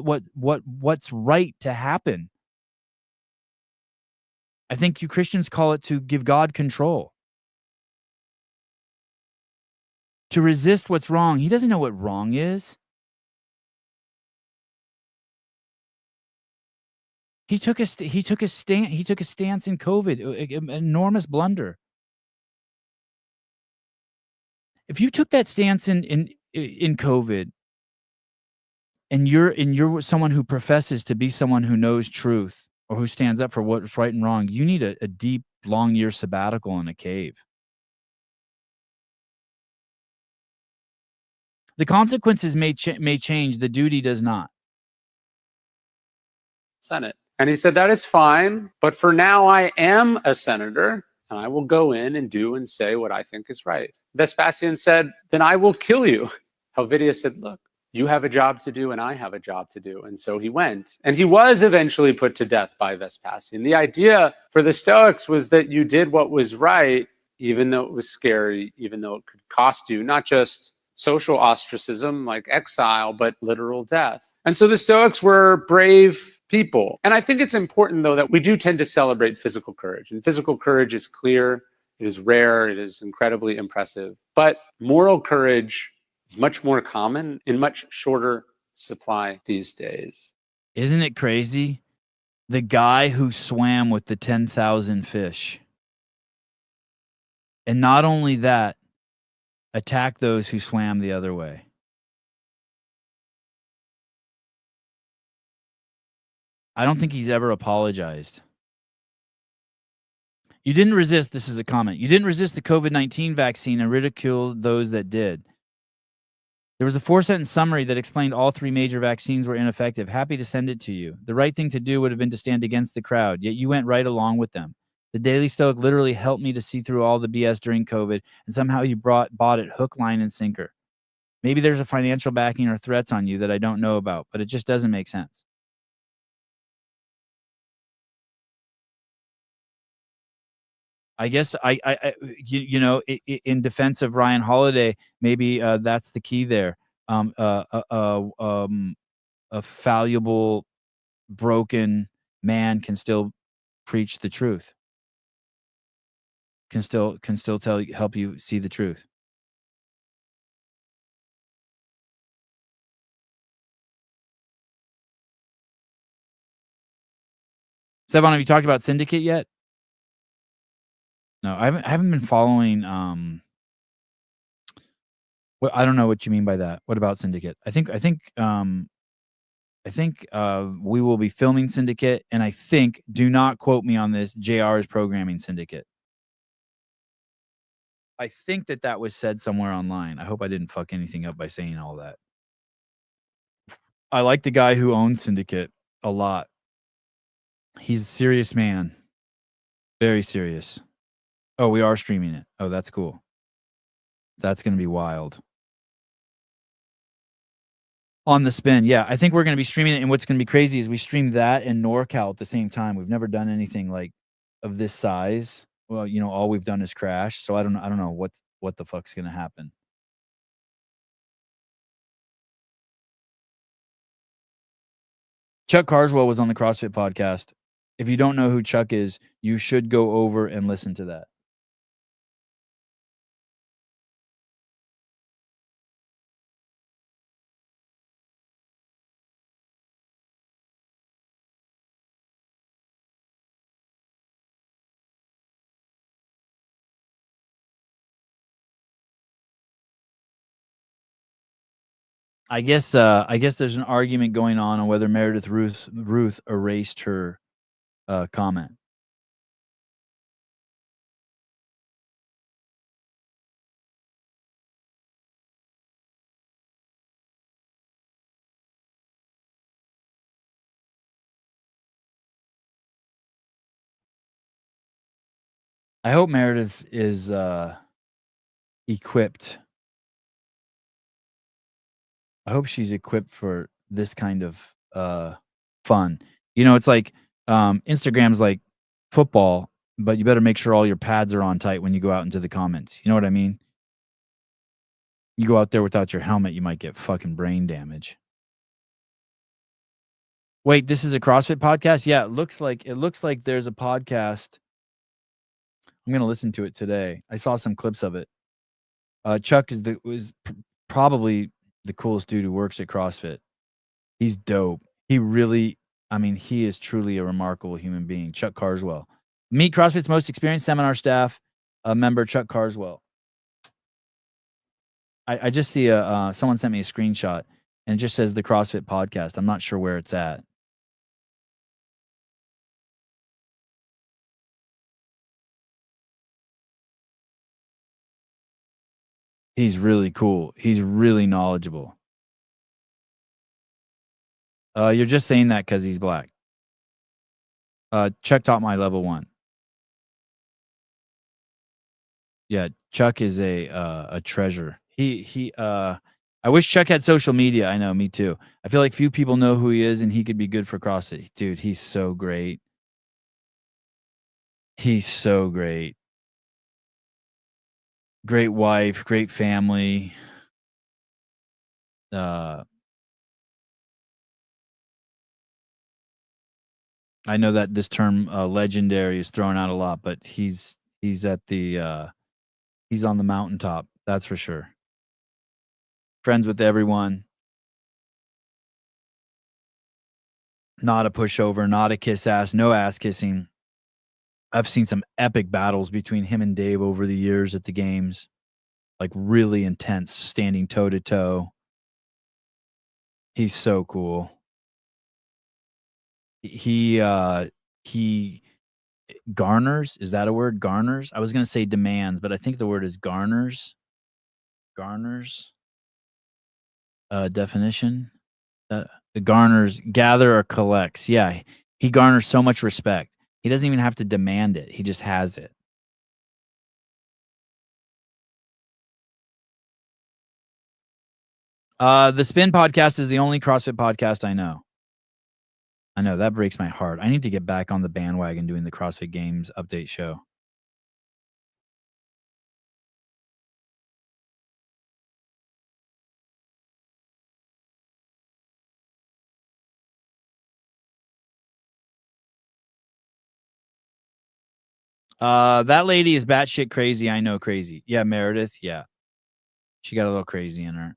what's right to happen. I think you Christians call it to give God control. To resist what's wrong. He doesn't know what wrong is. He took a stance in COVID, an enormous blunder. If you took that stance in COVID, and you're someone who professes to be someone who knows truth or who stands up for what's right and wrong, you need a deep, long year sabbatical in a cave. The consequences may change. The duty does not. Senate. And he said, "That is fine, but for now I am a senator, and I will go in and do and say what I think is right." Vespasian said, "Then I will kill you." Helvidius said, "Look, you have a job to do and I have a job to do. And so he went. And he was eventually put to death by Vespasian. The idea for the Stoics was that you did what was right, even though it was scary, even though it could cost you not just social ostracism like exile, but literal death. And so the Stoics were brave people. And I think it's important, though, that we do tend to celebrate physical courage. And physical courage is clear, it is rare, it is incredibly impressive. But moral courage is much more common in much shorter supply these days. Isn't it crazy? The guy who swam with the 10,000 fish. And not only that, attacked those who swam the other way. I don't think he's ever apologized. You didn't resist, this is a comment, you didn't resist the COVID-19 vaccine and ridiculed those that did. There was a 4-sentence summary that explained all 3 major vaccines were ineffective. Happy to send it to you. The right thing to do would have been to stand against the crowd, yet you went right along with them. The Daily Stoic literally helped me to see through all the BS during COVID, and somehow you bought it hook, line, and sinker. Maybe there's a financial backing or threats on you that I don't know about, but it just doesn't make sense. I guess in defense of Ryan Holiday, maybe that's the key there. A fallible, broken man can still preach the truth. Can still help you see the truth. Stefan, have you talked about Syndicate yet? No, I haven't been following. Well, I don't know what you mean by that. What about Syndicate? I think we will be filming Syndicate, and I think, do not quote me on this, JR is programming Syndicate. I think that was said somewhere online. I hope I didn't fuck anything up by saying all that. I like the guy who owns Syndicate a lot. He's a serious man. Very serious. Oh, we are streaming it. Oh, that's cool. That's going to be wild. On the spin, yeah. I think we're going to be streaming it, and what's going to be crazy is we stream that and NorCal at the same time. We've never done anything like of this size. Well, all we've done is crash, so I don't know what the fuck's going to happen. Chuck Carswell was on the CrossFit podcast. If you don't know who Chuck is, you should go over and listen to that. I guess there's an argument going on whether Meredith Ruth erased her comment. I hope Meredith is equipped. I hope she's equipped for this kind of fun. It's like Instagram's like football, but you better make sure all your pads are on tight when you go out into the comments. You know what I mean? You go out there without your helmet, you might get fucking brain damage. Wait, this is a CrossFit podcast? Yeah, it looks like there's a podcast. I'm going to listen to it today. I saw some clips of it. Chuck was probably the coolest dude who works at CrossFit. He's dope. He is truly a remarkable human being. Chuck Carswell. Meet CrossFit's most experienced seminar staff member, Chuck Carswell. I just see someone sent me a screenshot, and it just says the CrossFit podcast. I'm not sure where it's at. He's really cool. He's really knowledgeable. You're just saying that because he's black. Chuck taught my level 1. Yeah, Chuck is a treasure. I I wish Chuck had social media. I know, me too. I feel like few people know who he is, and he could be good for CrossFit. Dude, he's so great. He's so great. Great wife, great family. I know that this term legendary is thrown out a lot, but he's at the he's on the mountaintop, that's for sure. Friends with everyone. Not a pushover, not a kiss ass, no ass kissing. I've seen some epic battles between him and Dave over the years at the games. Like really intense, standing toe to toe. He's so cool. He garners, is that a word? Garners? I was gonna say demands, but I think the word is garners. Garners. Definition. The garners, gather or collects. Yeah, he garners so much respect. He doesn't even have to demand it. He just has it. The Spin podcast is the only CrossFit podcast I know. I know, that breaks my heart. I need to get back on the bandwagon doing the CrossFit Games update show. That lady is batshit crazy. I know, crazy. Yeah, Meredith. Yeah, she got a little crazy in her.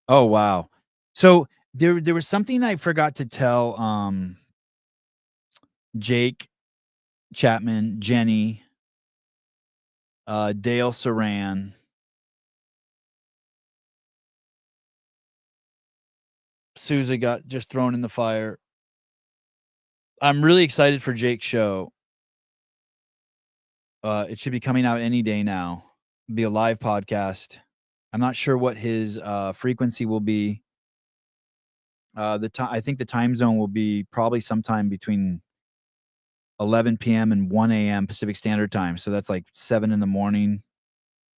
Oh wow. So there was something I forgot to tell Jake Chapman, Jenny, Dale Saran, Souza got just thrown in the fire. I'm really excited for Jake's show. It should be coming out any day now. It'll be a live podcast. I'm not sure what his frequency will be. I think the time zone will be probably sometime between 11 p.m. and 1 a.m. Pacific Standard Time. So that's like 7 in the morning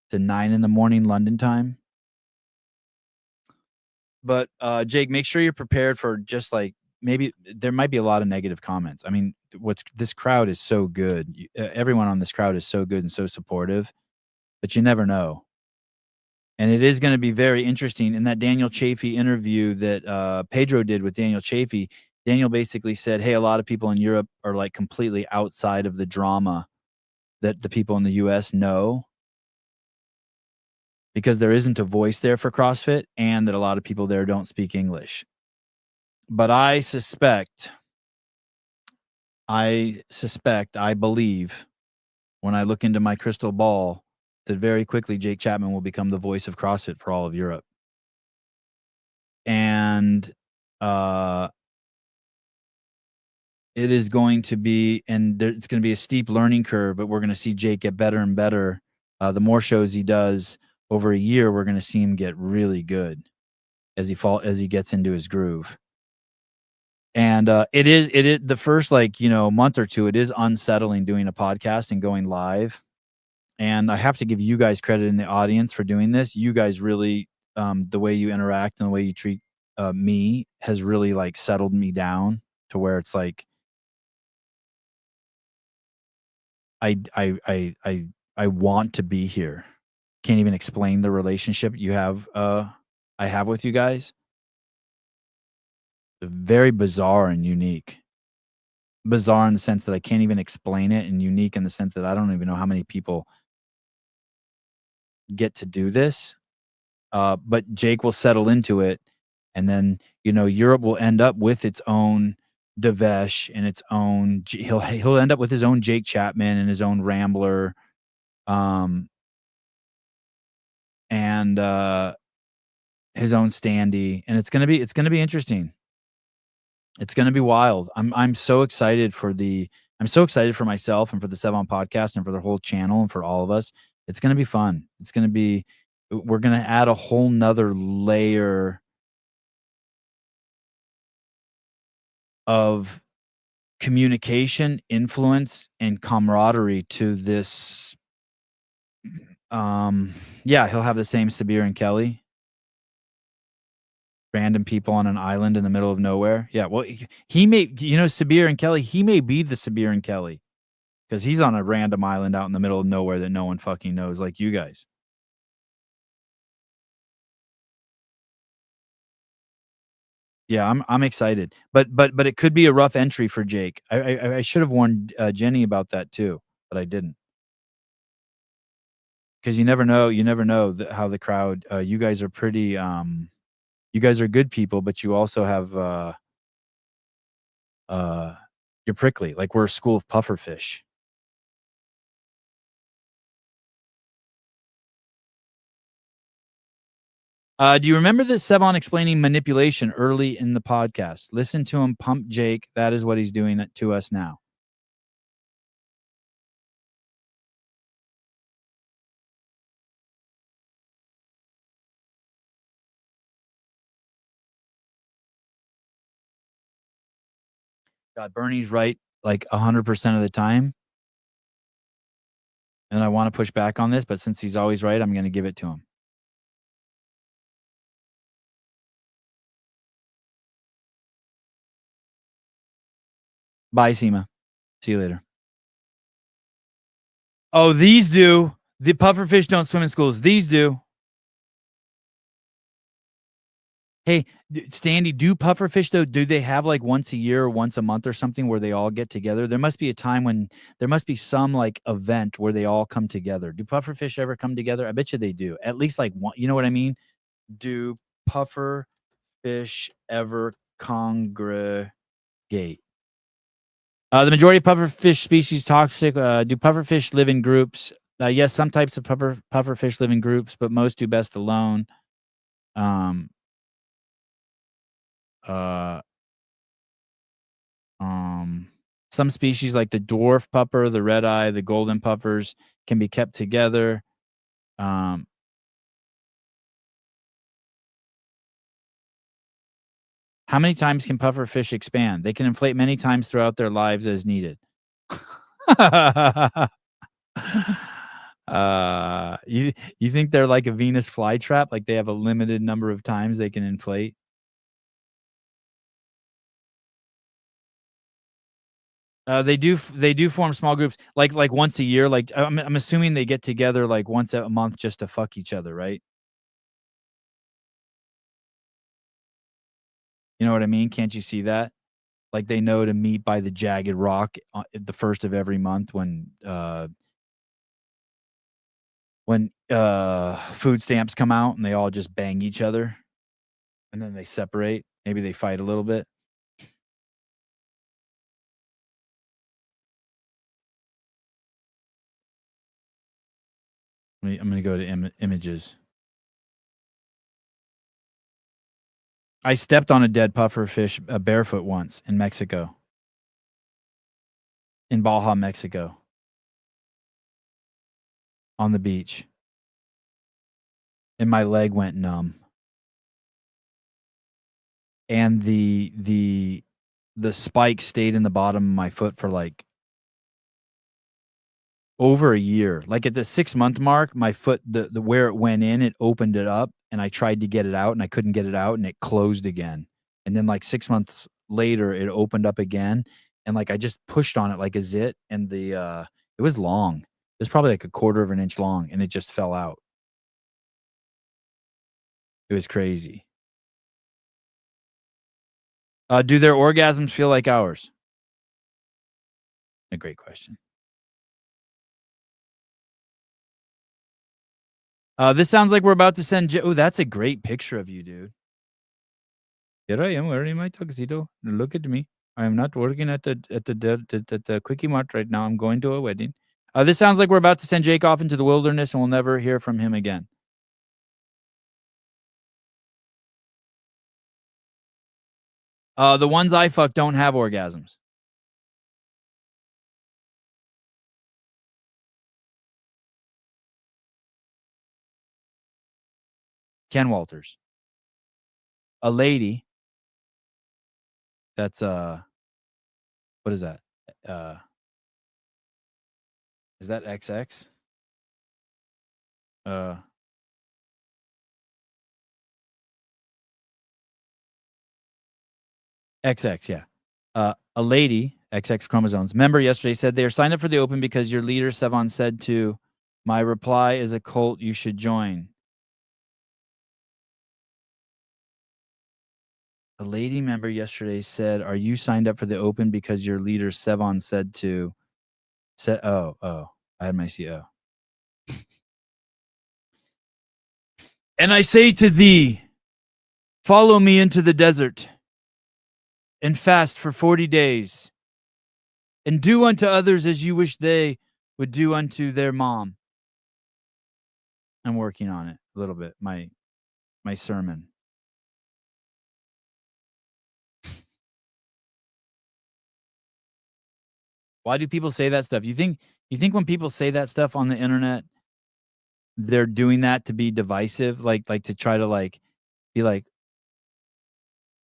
to 9 in the morning London time. But Jake, make sure you're prepared for just like maybe there might be a lot of negative comments. I mean, this crowd is so good. Everyone on this crowd is so good and so supportive, but you never know. And it is going to be very interesting. In that Daniel Chaffey interview that Pedro did with Daniel Chaffey, Daniel basically said, hey, a lot of people in Europe are like completely outside of the drama that the people in the US know, because there isn't a voice there for CrossFit, and that a lot of people there don't speak English. But I believe, when I look into my crystal ball, that very quickly Jake Chapman will become the voice of CrossFit for all of Europe. And it is going to be, and it's going to be a steep learning curve, but we're going to see Jake get better and better. The more shows he does over a year, we're going to see him get really good as he gets into his groove. And it is the first month or two, it is unsettling doing a podcast and going live. And I have to give you guys credit in the audience for doing this. You guys really, the way you interact and the way you treat me has really like settled me down to where it's like I want to be here. Can't even explain the relationship I have with you guys. Very bizarre and unique. Bizarre in the sense that I can't even explain it, and unique in the sense that I don't even know how many people get to do this. But Jake will settle into it, and then Europe will end up with its own Devesh and its own. He'll end up with his own Jake Chapman and his own Rambler, and his own Standy, and it's gonna be interesting. It's gonna be wild. I'm so excited for myself and for the Sevon podcast and for the whole channel and for all of us. It's gonna be fun. We're gonna add a whole nother layer of communication, influence, and camaraderie to this Yeah, he'll have the same Sabir and Kelly. Random people on an island in the middle of nowhere. Yeah, well, he may, Sabir and Kelly, he may be the Sabir and Kelly because he's on a random island out in the middle of nowhere that no one fucking knows, like you guys. Yeah, I'm excited, but it could be a rough entry for Jake. I should have warned Jenny about that too, but I didn't. Because you never know how the crowd. You guys are pretty. You guys are good people, but you also have you're prickly. Like we're a school of pufferfish. Do you remember the Sevon explaining manipulation early in the podcast? Listen to him pump Jake. That is what he's doing to us now. God, Bernie's right like 100% of the time. And I want to push back on this, but since he's always right, I'm going to give it to him. Bye, Seema. See you later. Oh, these do. The pufferfish don't swim in schools. These do. Hey, Standy, do pufferfish though? Do they have like once a year or once a month or something where they all get together? There must be a time when there must be some like event where they all come together. Do pufferfish ever come together? I bet you they do. At least like one. You know what I mean? Do pufferfish ever congregate? The majority of pufferfish species toxic. Do pufferfish live in groups? Yes, some types of pufferfish live in groups, but most do best alone. Some species like the dwarf puffer, the red eye, the golden puffers can be kept together. How many times can pufferfish expand? They can inflate many times throughout their lives as needed. You think they're like a Venus flytrap? Like they have a limited number of times they can inflate? They do form small groups like once a year. Like I'm assuming they get together like once a month just to fuck each other, right? You know what I mean? Can't you see that? Like they know to meet by the jagged rock the first of every month when food stamps come out and they all just bang each other and then they separate. Maybe they fight a little bit. I'm going to go to images. I stepped on a dead pufferfish barefoot once in Mexico. In Baja, Mexico. On the beach. And my leg went numb. And the spike stayed in the bottom of my foot for like over a year. Like at the 6-month mark, my foot, the where it went in, it opened it up and I tried to get it out and I couldn't get it out and it closed again. And then like 6 months later, it opened up again. And like I just pushed on it like a zit and it was long. It was probably like 1/4 of an inch long and it just fell out. It was crazy. Do their orgasms feel like ours? A great question. This sounds like we're about to send. Oh, that's a great picture of you, dude. Here I am wearing my tuxedo. Look at me. I am not working at the Quickie Mart right now. I'm going to a wedding. This sounds like we're about to send Jake off into the wilderness and we'll never hear from him again. The ones I fuck don't have orgasms. Ken Walters. A lady. That's what is that? Is that XX? XX, yeah. A lady, XX chromosomes, member yesterday said they are signed up for the Open because your leader, Sevon, said to. My reply is a cult you should join. A lady member yesterday said, are you signed up for the Open because your leader, Sevon, said to. I had my CO. And I say to thee, follow me into the desert and fast for 40 days and do unto others as you wish they would do unto their mom. I'm working on it a little bit, my sermon. Why do people say that stuff? You think when people say that stuff on the internet, they're doing that to be divisive, like to try to be like,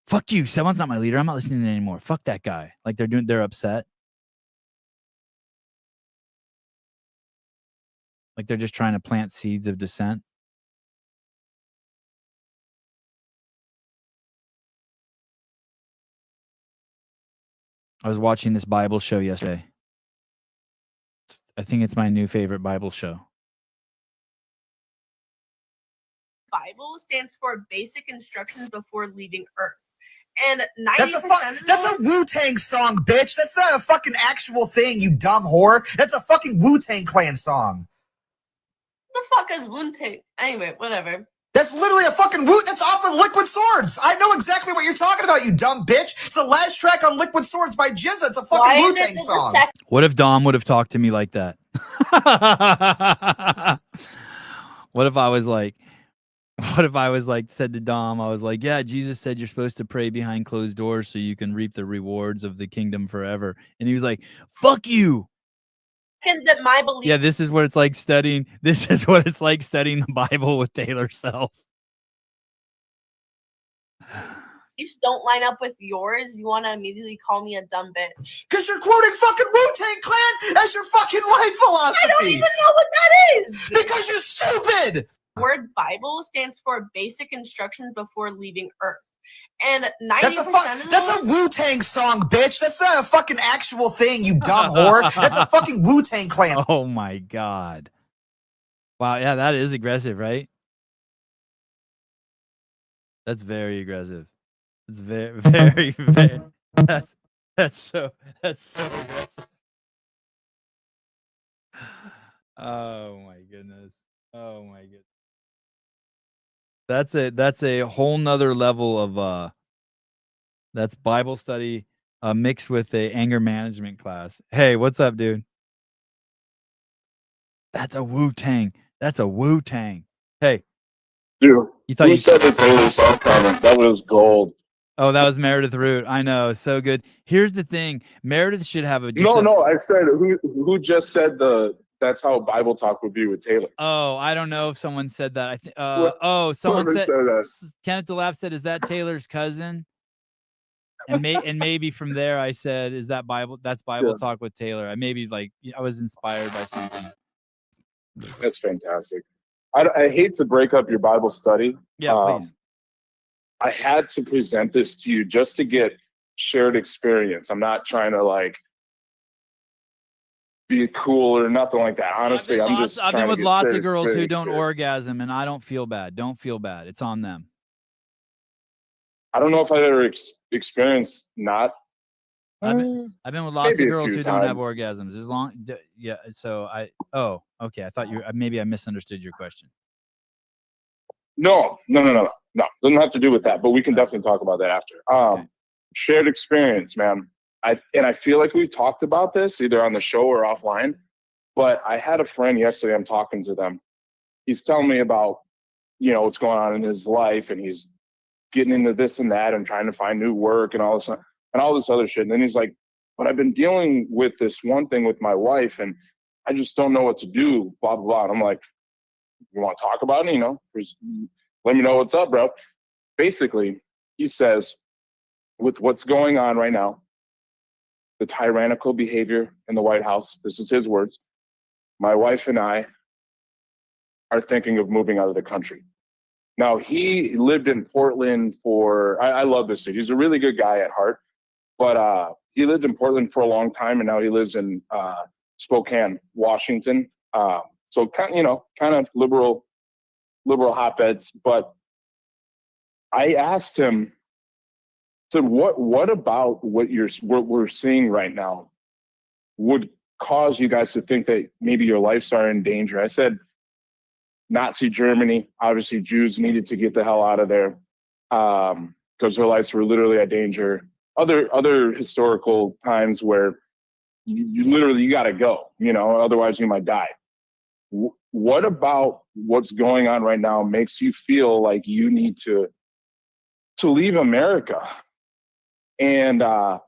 fuck you, someone's not my leader, I'm not listening to it anymore. Fuck that guy. Like they're upset. Like they're just trying to plant seeds of dissent. I was watching this Bible show yesterday. I think it's my new favorite Bible show. Bible stands for Basic Instructions Before Leaving Earth. And 90% That's a Wu-Tang song, bitch. That's not a fucking actual thing, you dumb whore. That's a fucking Wu-Tang Clan song. the fuck is Wu-Tang? Anyway, whatever. That's literally a fucking that's off of Liquid Swords. I know exactly what you're talking about, you dumb bitch. It's the last track on Liquid Swords by Jizza. It's a fucking Wu-Tang song. What if Dom would have talked to me like that? What if I was like, said to Dom, I was like, yeah, Jesus said you're supposed to pray behind closed doors so you can reap the rewards of the kingdom forever. And he was like, fuck you. That my belief. Yeah, this is what it's like studying. This is what it's like studying the Bible with Taylor Self. Beliefs don't line up with yours, you want to immediately call me a dumb bitch. Because you're quoting fucking Wu-Tang Clan as your fucking life philosophy. I don't even know what that is. Because you're stupid. The word Bible stands for Basic Instructions Before Leaving Earth. And 90% that's a Wu-Tang song, bitch. That's not a fucking actual thing, you dumb whore. That's a fucking Wu-Tang Clan. Oh my God. Wow, yeah, that is aggressive, right? That's very aggressive. It's very, very, very that's so aggressive. Oh my goodness. Oh my goodness. That's a whole nother level of that's Bible study mixed with a anger management class. Hey, what's up, dude? That's a Wu-Tang. That's a Wu-Tang. Hey. Dude, you thought you said the Taylor Swift comment. That was gold. Oh, that was Meredith Root. I know, so good. Here's the thing. Meredith should have a No, I said who just said that's how Bible talk would be with Taylor. Oh, I don't know if someone said that. I think someone said that. Kenneth DeLapp said, is that Taylor's cousin? And maybe from there I said, is that Bible? That's Bible talk with Taylor. I maybe I was inspired by something. That's fantastic. I hate to break up your Bible study. Yeah, please. I had to present this to you just to get shared experience. I'm not trying to be cool or nothing like that. Honestly, I've been with lots of girls who don't orgasm, and I don't feel bad. Don't feel bad. It's on them. I don't know if I've ever experienced not. I've been with lots of girls who don't have orgasms. So okay. I thought maybe I misunderstood your question. No. Doesn't have to do with that, but we can definitely talk about that after. Okay. Shared experience, man. I feel like we talked about this either on the show or offline, but I had a friend yesterday. I'm talking to them. He's telling me about, what's going on in his life, and he's getting into this and that and trying to find new work and all this other shit. And then he's like, but I've been dealing with this one thing with my wife, and I just don't know what to do, blah, blah, blah. And I'm like, you want to talk about it? Let me know what's up, bro. Basically, he says, with what's going on right now, the tyrannical behavior in the White House, this is his words, my wife and I are thinking of moving out of the country. Now, he lived in Portland for, I love this city. He's a really good guy at heart, but he lived in Portland for a long time, and now he lives in Spokane, Washington. So kind of liberal hotbeds. But I asked him, said, what about what we're seeing right now would cause you guys to think that maybe your lives are in danger? I said, Nazi Germany, obviously Jews needed to get the hell out of there because their lives were literally at danger. Other historical times where you got to go, otherwise you might die. What about what's going on right now makes you feel like you need to leave America? And there's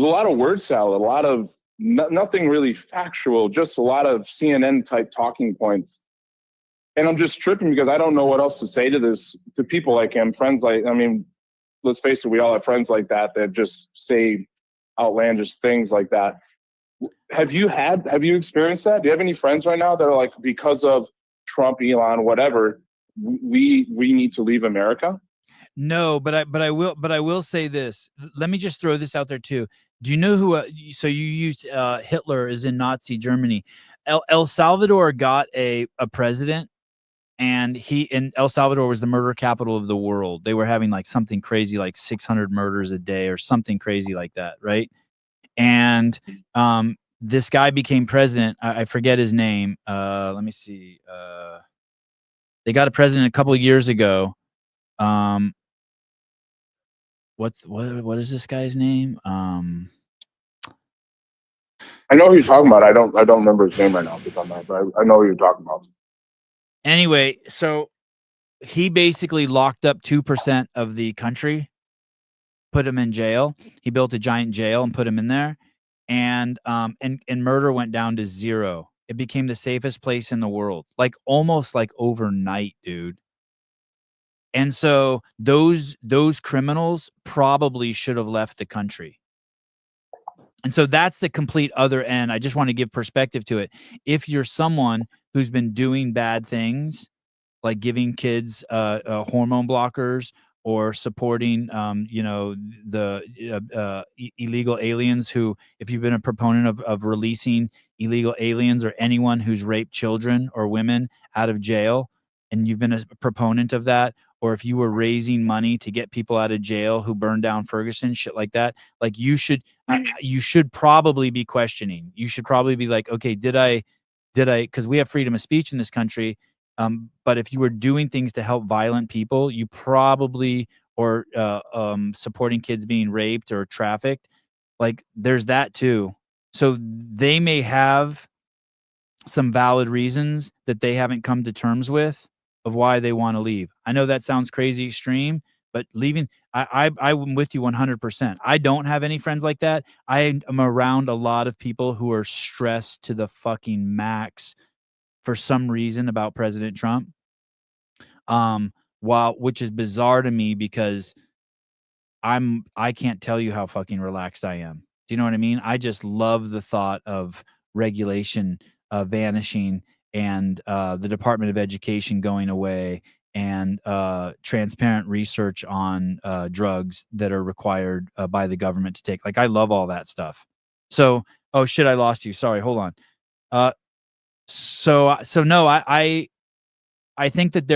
a lot of word salad, a lot of nothing really factual, just a lot of CNN type talking points. And I'm just tripping because I don't know what else to say to people like him, friends like, let's face it, we all have friends like that just say outlandish things like that. Have you experienced that? Do you have any friends right now that are like, because of Trump, Elon, whatever, we need to leave America? No, but I will say this. Let me just throw this out there too. Do you know who? So you used Hitler is in Nazi Germany. El Salvador got a president, and El Salvador was the murder capital of the world. They were having like something crazy, like 600 murders a day or something crazy like that, right? And this guy became president. I forget his name. Let me see. They got a president a couple of years ago. What is this guy's name? I know who you're talking about. I don't remember his name right now, but I know who you're talking about. Anyway, so he basically locked up 2% of the country, put him in jail. He built a giant jail and put him in there, and murder went down to 0. It became the safest place in the world, like almost like overnight, dude. And so those criminals probably should have left the country. And so that's the complete other end. I just want to give perspective to it. If you're someone who's been doing bad things, like giving kids hormone blockers or supporting, the illegal aliens who, if you've been a proponent of releasing illegal aliens or anyone who's raped children or women out of jail, and you've been a proponent of that, or if you were raising money to get people out of jail who burned down Ferguson, shit like that, like you should probably be questioning. You should probably be like, okay, did I, because we have freedom of speech in this country. But if you were doing things to help violent people, you probably, or supporting kids being raped or trafficked, like there's that too. So they may have some valid reasons that they haven't come to terms with of why they want to leave. I know that sounds crazy extreme, but leaving, I'm with you 100%. I don't have any friends like that. I am around a lot of people who are stressed to the fucking max for some reason about President Trump. Which is bizarre to me because I can't tell you how fucking relaxed I am. Do you know what I mean? I just love the thought of regulation vanishing and the Department of Education going away and transparent research on drugs that are required by the government to take. Like, I love all that stuff. So, oh shit, I lost you. Sorry, hold on. So no, I think that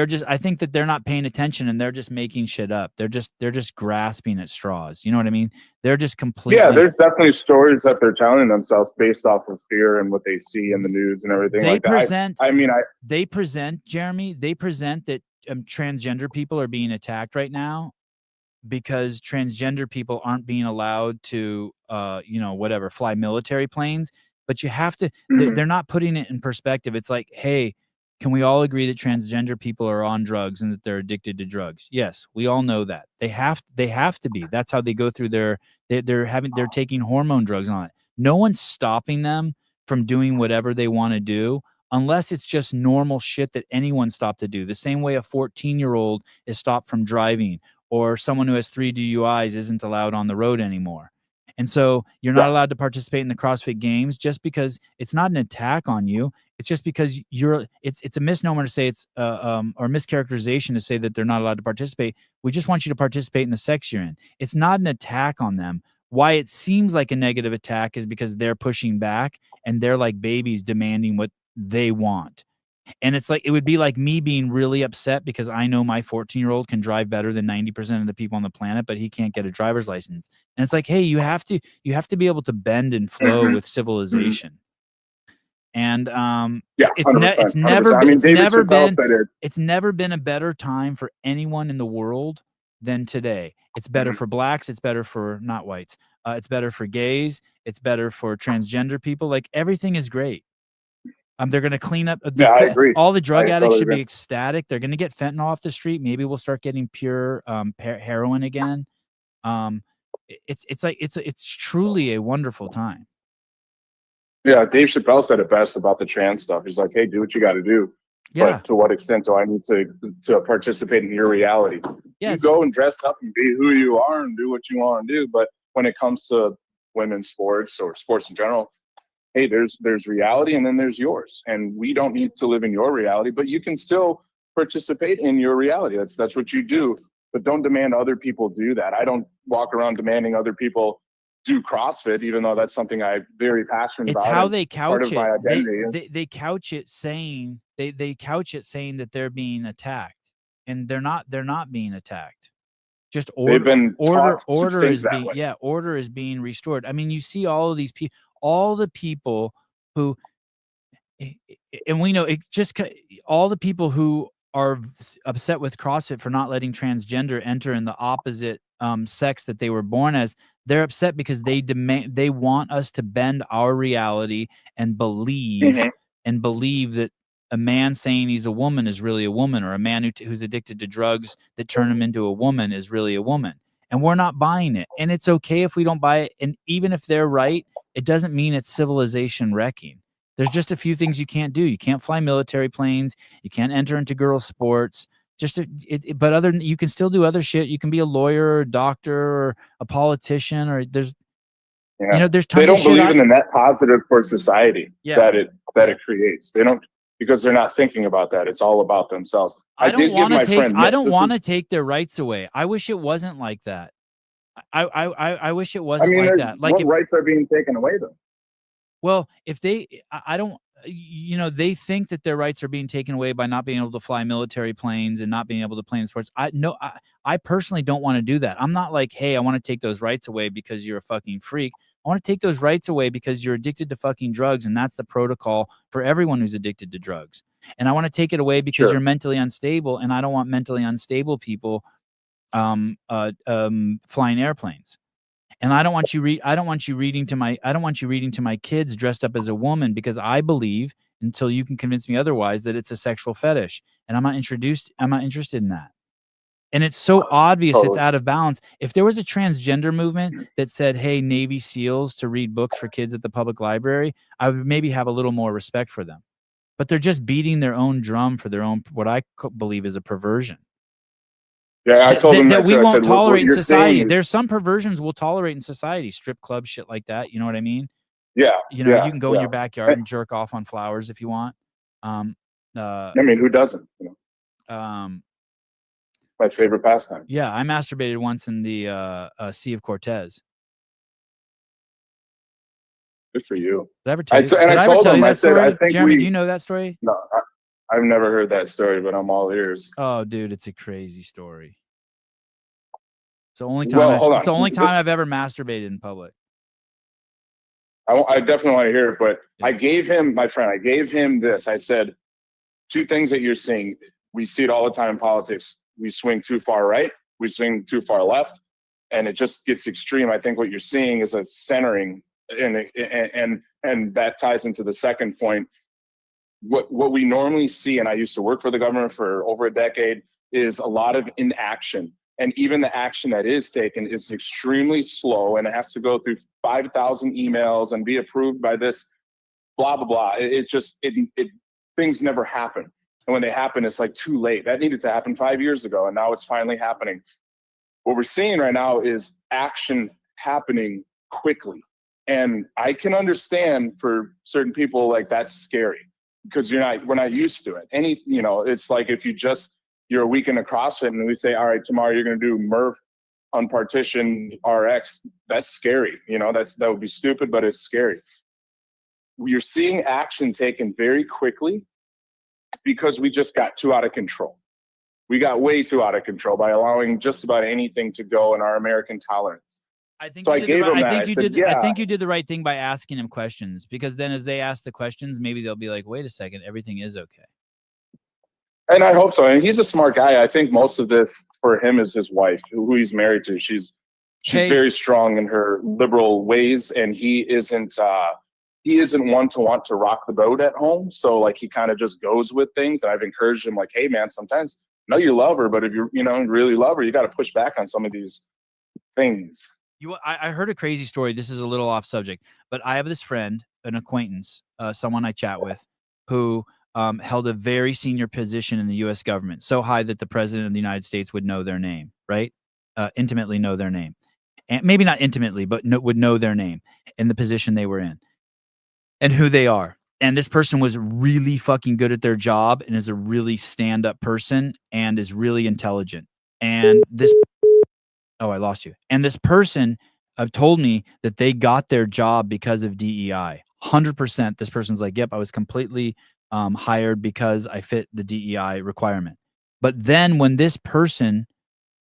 they're not paying attention and they're just making shit up. They're just grasping at straws. You know what I mean? They're just completely. Yeah, there's definitely stories that they're telling themselves based off of fear and what they see in the news and everything like that. They present, Jeremy, that transgender people are being attacked right now because transgender people aren't being allowed to, fly military planes. But you have to, they're not putting it in perspective. It's like, hey, can we all agree that transgender people are on drugs and that they're addicted to drugs? Yes, we all know that. They have to be. That's how they go through they're taking hormone drugs on it. No one's stopping them from doing whatever they want to do unless it's just normal shit that anyone stopped to do. The same way a 14-year-old is stopped from driving, or someone who has 3 DUIs isn't allowed on the road anymore. And so you're not Yeah. allowed to participate in the CrossFit Games just because it's not an attack on you. It's just because it's a misnomer to say it's or mischaracterization to say that they're not allowed to participate. We just want you to participate in the sex you're in. It's not an attack on them. Why it seems like a negative attack is because they're pushing back and they're like babies demanding what they want. And it's like, it would be like me being really upset because I know my 14-year-old can drive better than 90% of the people on the planet, but he can't get a driver's license. And it's like, hey, you have to be able to bend and flow with civilization. And Yeah, it's 100%, never 100%. I been, mean, it's David never Chappelle been said it. it's never been a better time for anyone in the world than today. It's better for blacks, it's better for not whites, it's better for gays, it's better for transgender people. Like, everything is great. They're going to clean up Yeah, I agree. all the drug I addicts totally should be agree. ecstatic. They're going to get fentanyl off the street. Maybe we'll start getting pure heroin again. It's truly a wonderful time. Yeah, Dave Chappelle said it best about the trans stuff. He's like, hey, do what you got to do. Yeah. But to what extent do I need to participate in your reality? Yeah, You go and dress up and be who you are and do what you want to do. But when it comes to women's sports or sports in general, hey, there's reality and then there's yours. And we don't need to live in your reality, but you can still participate in your reality. That's what you do. But don't demand other people do that. I don't walk around demanding other people do CrossFit, even though that's something I'm very passionate It's about. how and they part couch of my it. identity. They couch it saying they couch it saying that they're being attacked, and they're not being attacked. Just They've been taught to think is that being way. order is being restored. I mean, you see all of these people, all the people who, and we know it just all the people who are upset with CrossFit for not letting transgender enter in the opposite sex that they were born as. They're upset because they want us to bend our reality and believe that a man saying he's a woman is really a woman, or a man who's addicted to drugs that turn him into a woman is really a woman. And we're not buying it. And it's okay if we don't buy it. And even if they're right, it doesn't mean it's civilization wrecking. There's just a few things you can't do. You can't fly military planes. You can't enter into girls' sports. But other than, you can still do other shit. You can be a lawyer, or a doctor, or a politician, or there's there's tons They don't of shit. believe in the net positive for society that it creates. They don't, because they're not thinking about that. It's all about themselves. I don't want to take take their rights away. I wish it wasn't like that. I wish it wasn't like that. Like, what rights are being taken away though? Well, if I don't, they think that their rights are being taken away by not being able to fly military planes and not being able to play in sports. I personally don't want to do that. I'm not like, hey, I want to take those rights away because you're a fucking freak. I want to take those rights away because you're addicted to fucking drugs, and that's the protocol for everyone who's addicted to drugs. And I want to take it away because you're mentally unstable, and I don't want mentally unstable people flying airplanes. And I don't want you reading to my kids dressed up as a woman, because I believe, until you can convince me otherwise, that it's a sexual fetish, and I'm not interested in that. And it's so obvious it's out of balance. If there was a transgender movement that said, hey, Navy SEALs to read books for kids at the public library, I would maybe have a little more respect for them. But they're just beating their own drum for their own, what I believe is a perversion. Yeah, I told them that we too. I won't said, tolerate in you're society. saying is- There's some perversions we'll tolerate in society, strip clubs, shit like that. You know what I mean? Yeah. You can go in your backyard and jerk off on flowers if you want. I mean, who doesn't? My favorite pastime. Yeah, I masturbated once in the Sea of Cortez. Good for you. Did I ever tell you? And I told him, I said, I think Jeremy, do you know that story? No, I've never heard that story, but I'm all ears. Oh, dude, it's a crazy story. It's the only time. Well, it's the only time I've ever masturbated in public. I definitely want to hear it, but I gave him this. I said, two things that you're seeing. We see it all the time in politics. We swing too far right, we swing too far left, and it just gets extreme. I think what you're seeing is a centering, and that ties into the second point. What we normally see, and I used to work for the government for over a decade, is a lot of inaction. And even the action that is taken is extremely slow, and it has to go through 5,000 emails and be approved by this, blah, blah, blah. Things never happen. And when they happen, it's like too late. That needed to happen 5 years ago, and now it's finally happening. What we're seeing right now is action happening quickly. And I can understand for certain people, like, that's scary because we're not used to it. It's like if you're a weekend of CrossFit and we say, all right, tomorrow you're going to do Murph unpartitioned RX. That's scary. That would be stupid, but it's scary. You're seeing action taken very quickly because we just got too out of control. We got way too out of control by allowing just about anything to go in our American tolerance. I think So you I did gave the him right, that. I I think you said, did. I yeah. think you did the right thing by asking him questions, because then as they ask the questions, maybe they'll be like, "Wait a second, everything is okay." And I hope so. And he's a smart guy. I think most of this for him is his wife, who he's married to. She's very strong in her liberal ways, and he isn't one to want to rock the boat at home. So like he kind of just goes with things. And I've encouraged him, like, hey man, sometimes I know you love her, but if you really love her, you got to push back on some of these things. I heard a crazy story. This is a little off subject, but I have this friend, an acquaintance, someone I chat with, who held a very senior position in the U.S. government, so high that the president of the United States would know their name, right? Intimately know their name. And maybe not intimately, but would know their name and the position they were in and who they are. And this person was really fucking good at their job and is a really stand-up person and is really intelligent. And I lost you. And this person told me that they got their job because of DEI. 100%. This person's like, yep, I was completely hired because I fit the DEI requirement. But then when this person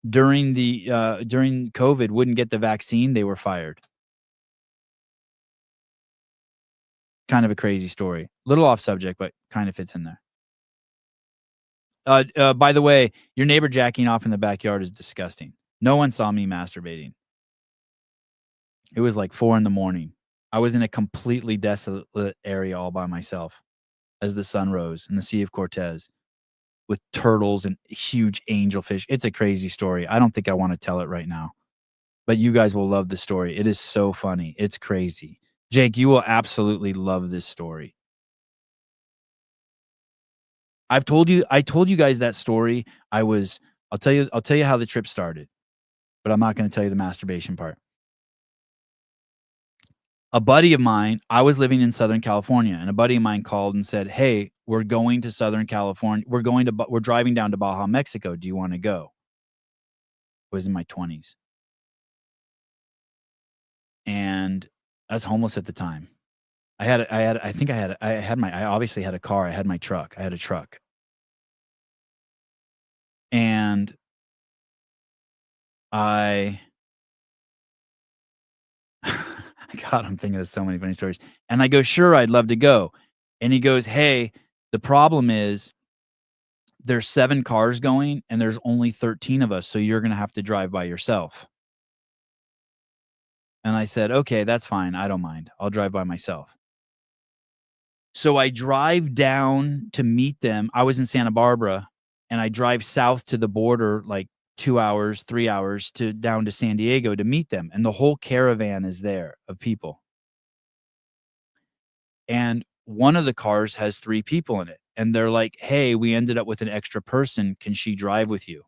during COVID wouldn't get the vaccine, they were fired. Kind of a crazy story. Little off subject, but kind of fits in there. By the way, your neighbor jacking off in the backyard is disgusting. No one saw me masturbating. It was like 4 a.m. I was in a completely desolate area all by myself as the sun rose in the Sea of Cortez with turtles and huge angelfish. It's a crazy story. I don't think I want to tell it right now, but you guys will love the story. It is so funny. It's crazy. Jake, you will absolutely love this story. I told you guys that story. I'll tell you how the trip started, but I'm not going to tell you the masturbation part. A buddy of mine, I was living in Southern California, and a buddy of mine called and said, "Hey, we're going to Southern California. We're driving down to Baja, Mexico. Do you want to go?" I was in my 20s. And I was homeless at the time. I obviously had a car. I had my truck. I had a truck. And God, I'm thinking of so many funny stories. And I go, sure, I'd love to go. And he goes, hey, the problem is there's 7 cars going and there's only 13 of us. So you're going to have to drive by yourself. And I said, okay, that's fine. I don't mind. I'll drive by myself. So I drive down to meet them. I was in Santa Barbara, and I drive south to the border, like 2 hours, 3 hours down to San Diego to meet them. And the whole caravan is there of people. And one of the cars has 3 people in it. And they're like, hey, we ended up with an extra person. Can she drive with you?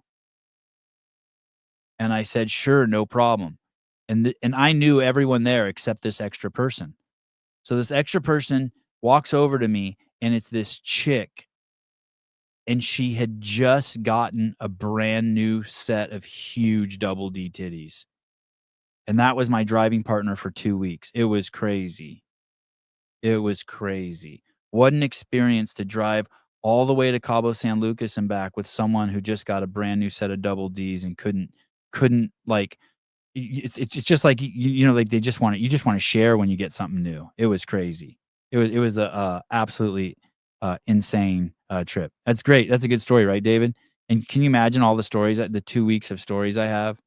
And I said, sure, no problem. And I knew everyone there except this extra person. So this extra person walks over to me, and it's this chick. And she had just gotten a brand new set of huge double D titties. And that was my driving partner for 2 weeks. It was crazy. It was crazy. What an experience to drive all the way to Cabo San Lucas and back with someone who just got a brand new set of double Ds and couldn't like, it's just like, like you just want to share when you get something new. It was crazy. It was a absolutely insane trip. That's great. That's a good story, right, David? And can you imagine all the stories, the 2 weeks of stories I have?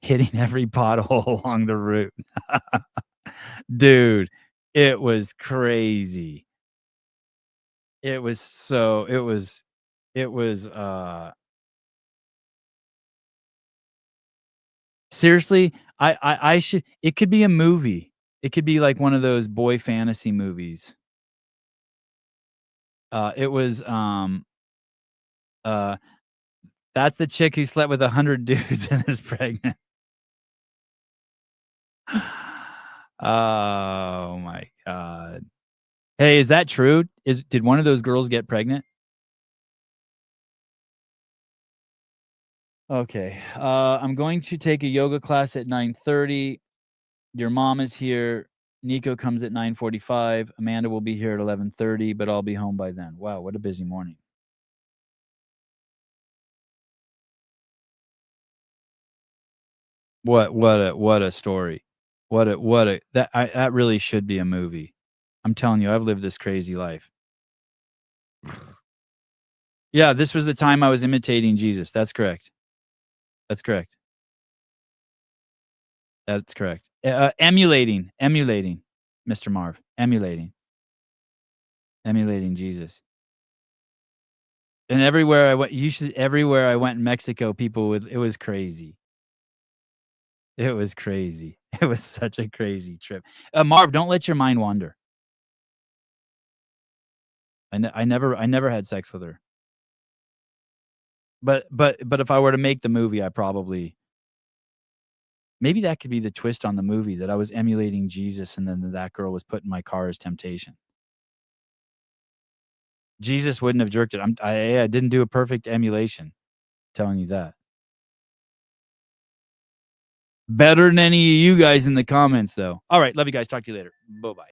Hitting every pothole along the route. Dude, it was crazy. It was seriously, I should, it could be a movie. It could be like one of those boy fantasy movies. It was that's the chick who slept with 100 dudes and is pregnant. Oh my God. Hey, is that true? Did one of those girls get pregnant? Okay. I'm going to take a yoga class at 9:30. Your mom is here. Nico comes at 9:45. Amanda will be here at 11:30, but I'll be home by then. Wow, what a busy morning. What a story. That really should be a movie. I'm telling you, I've lived this crazy life. Yeah, this was the time I was imitating Jesus. That's correct. That's correct. That's correct. Emulating, Mr. Marv. Emulating Jesus. And everywhere I went, everywhere I went in Mexico, it was crazy. It was crazy. It was such a crazy trip. Marv, don't let your mind wander. I never had sex with her. But if I were to make the movie, maybe that could be the twist on the movie, that I was emulating Jesus and then that girl was put in my car as temptation. Jesus wouldn't have jerked it. I didn't do a perfect emulation. I'm telling you that. Better than any of you guys in the comments, though. All right. Love you guys. Talk to you later. Bye-bye.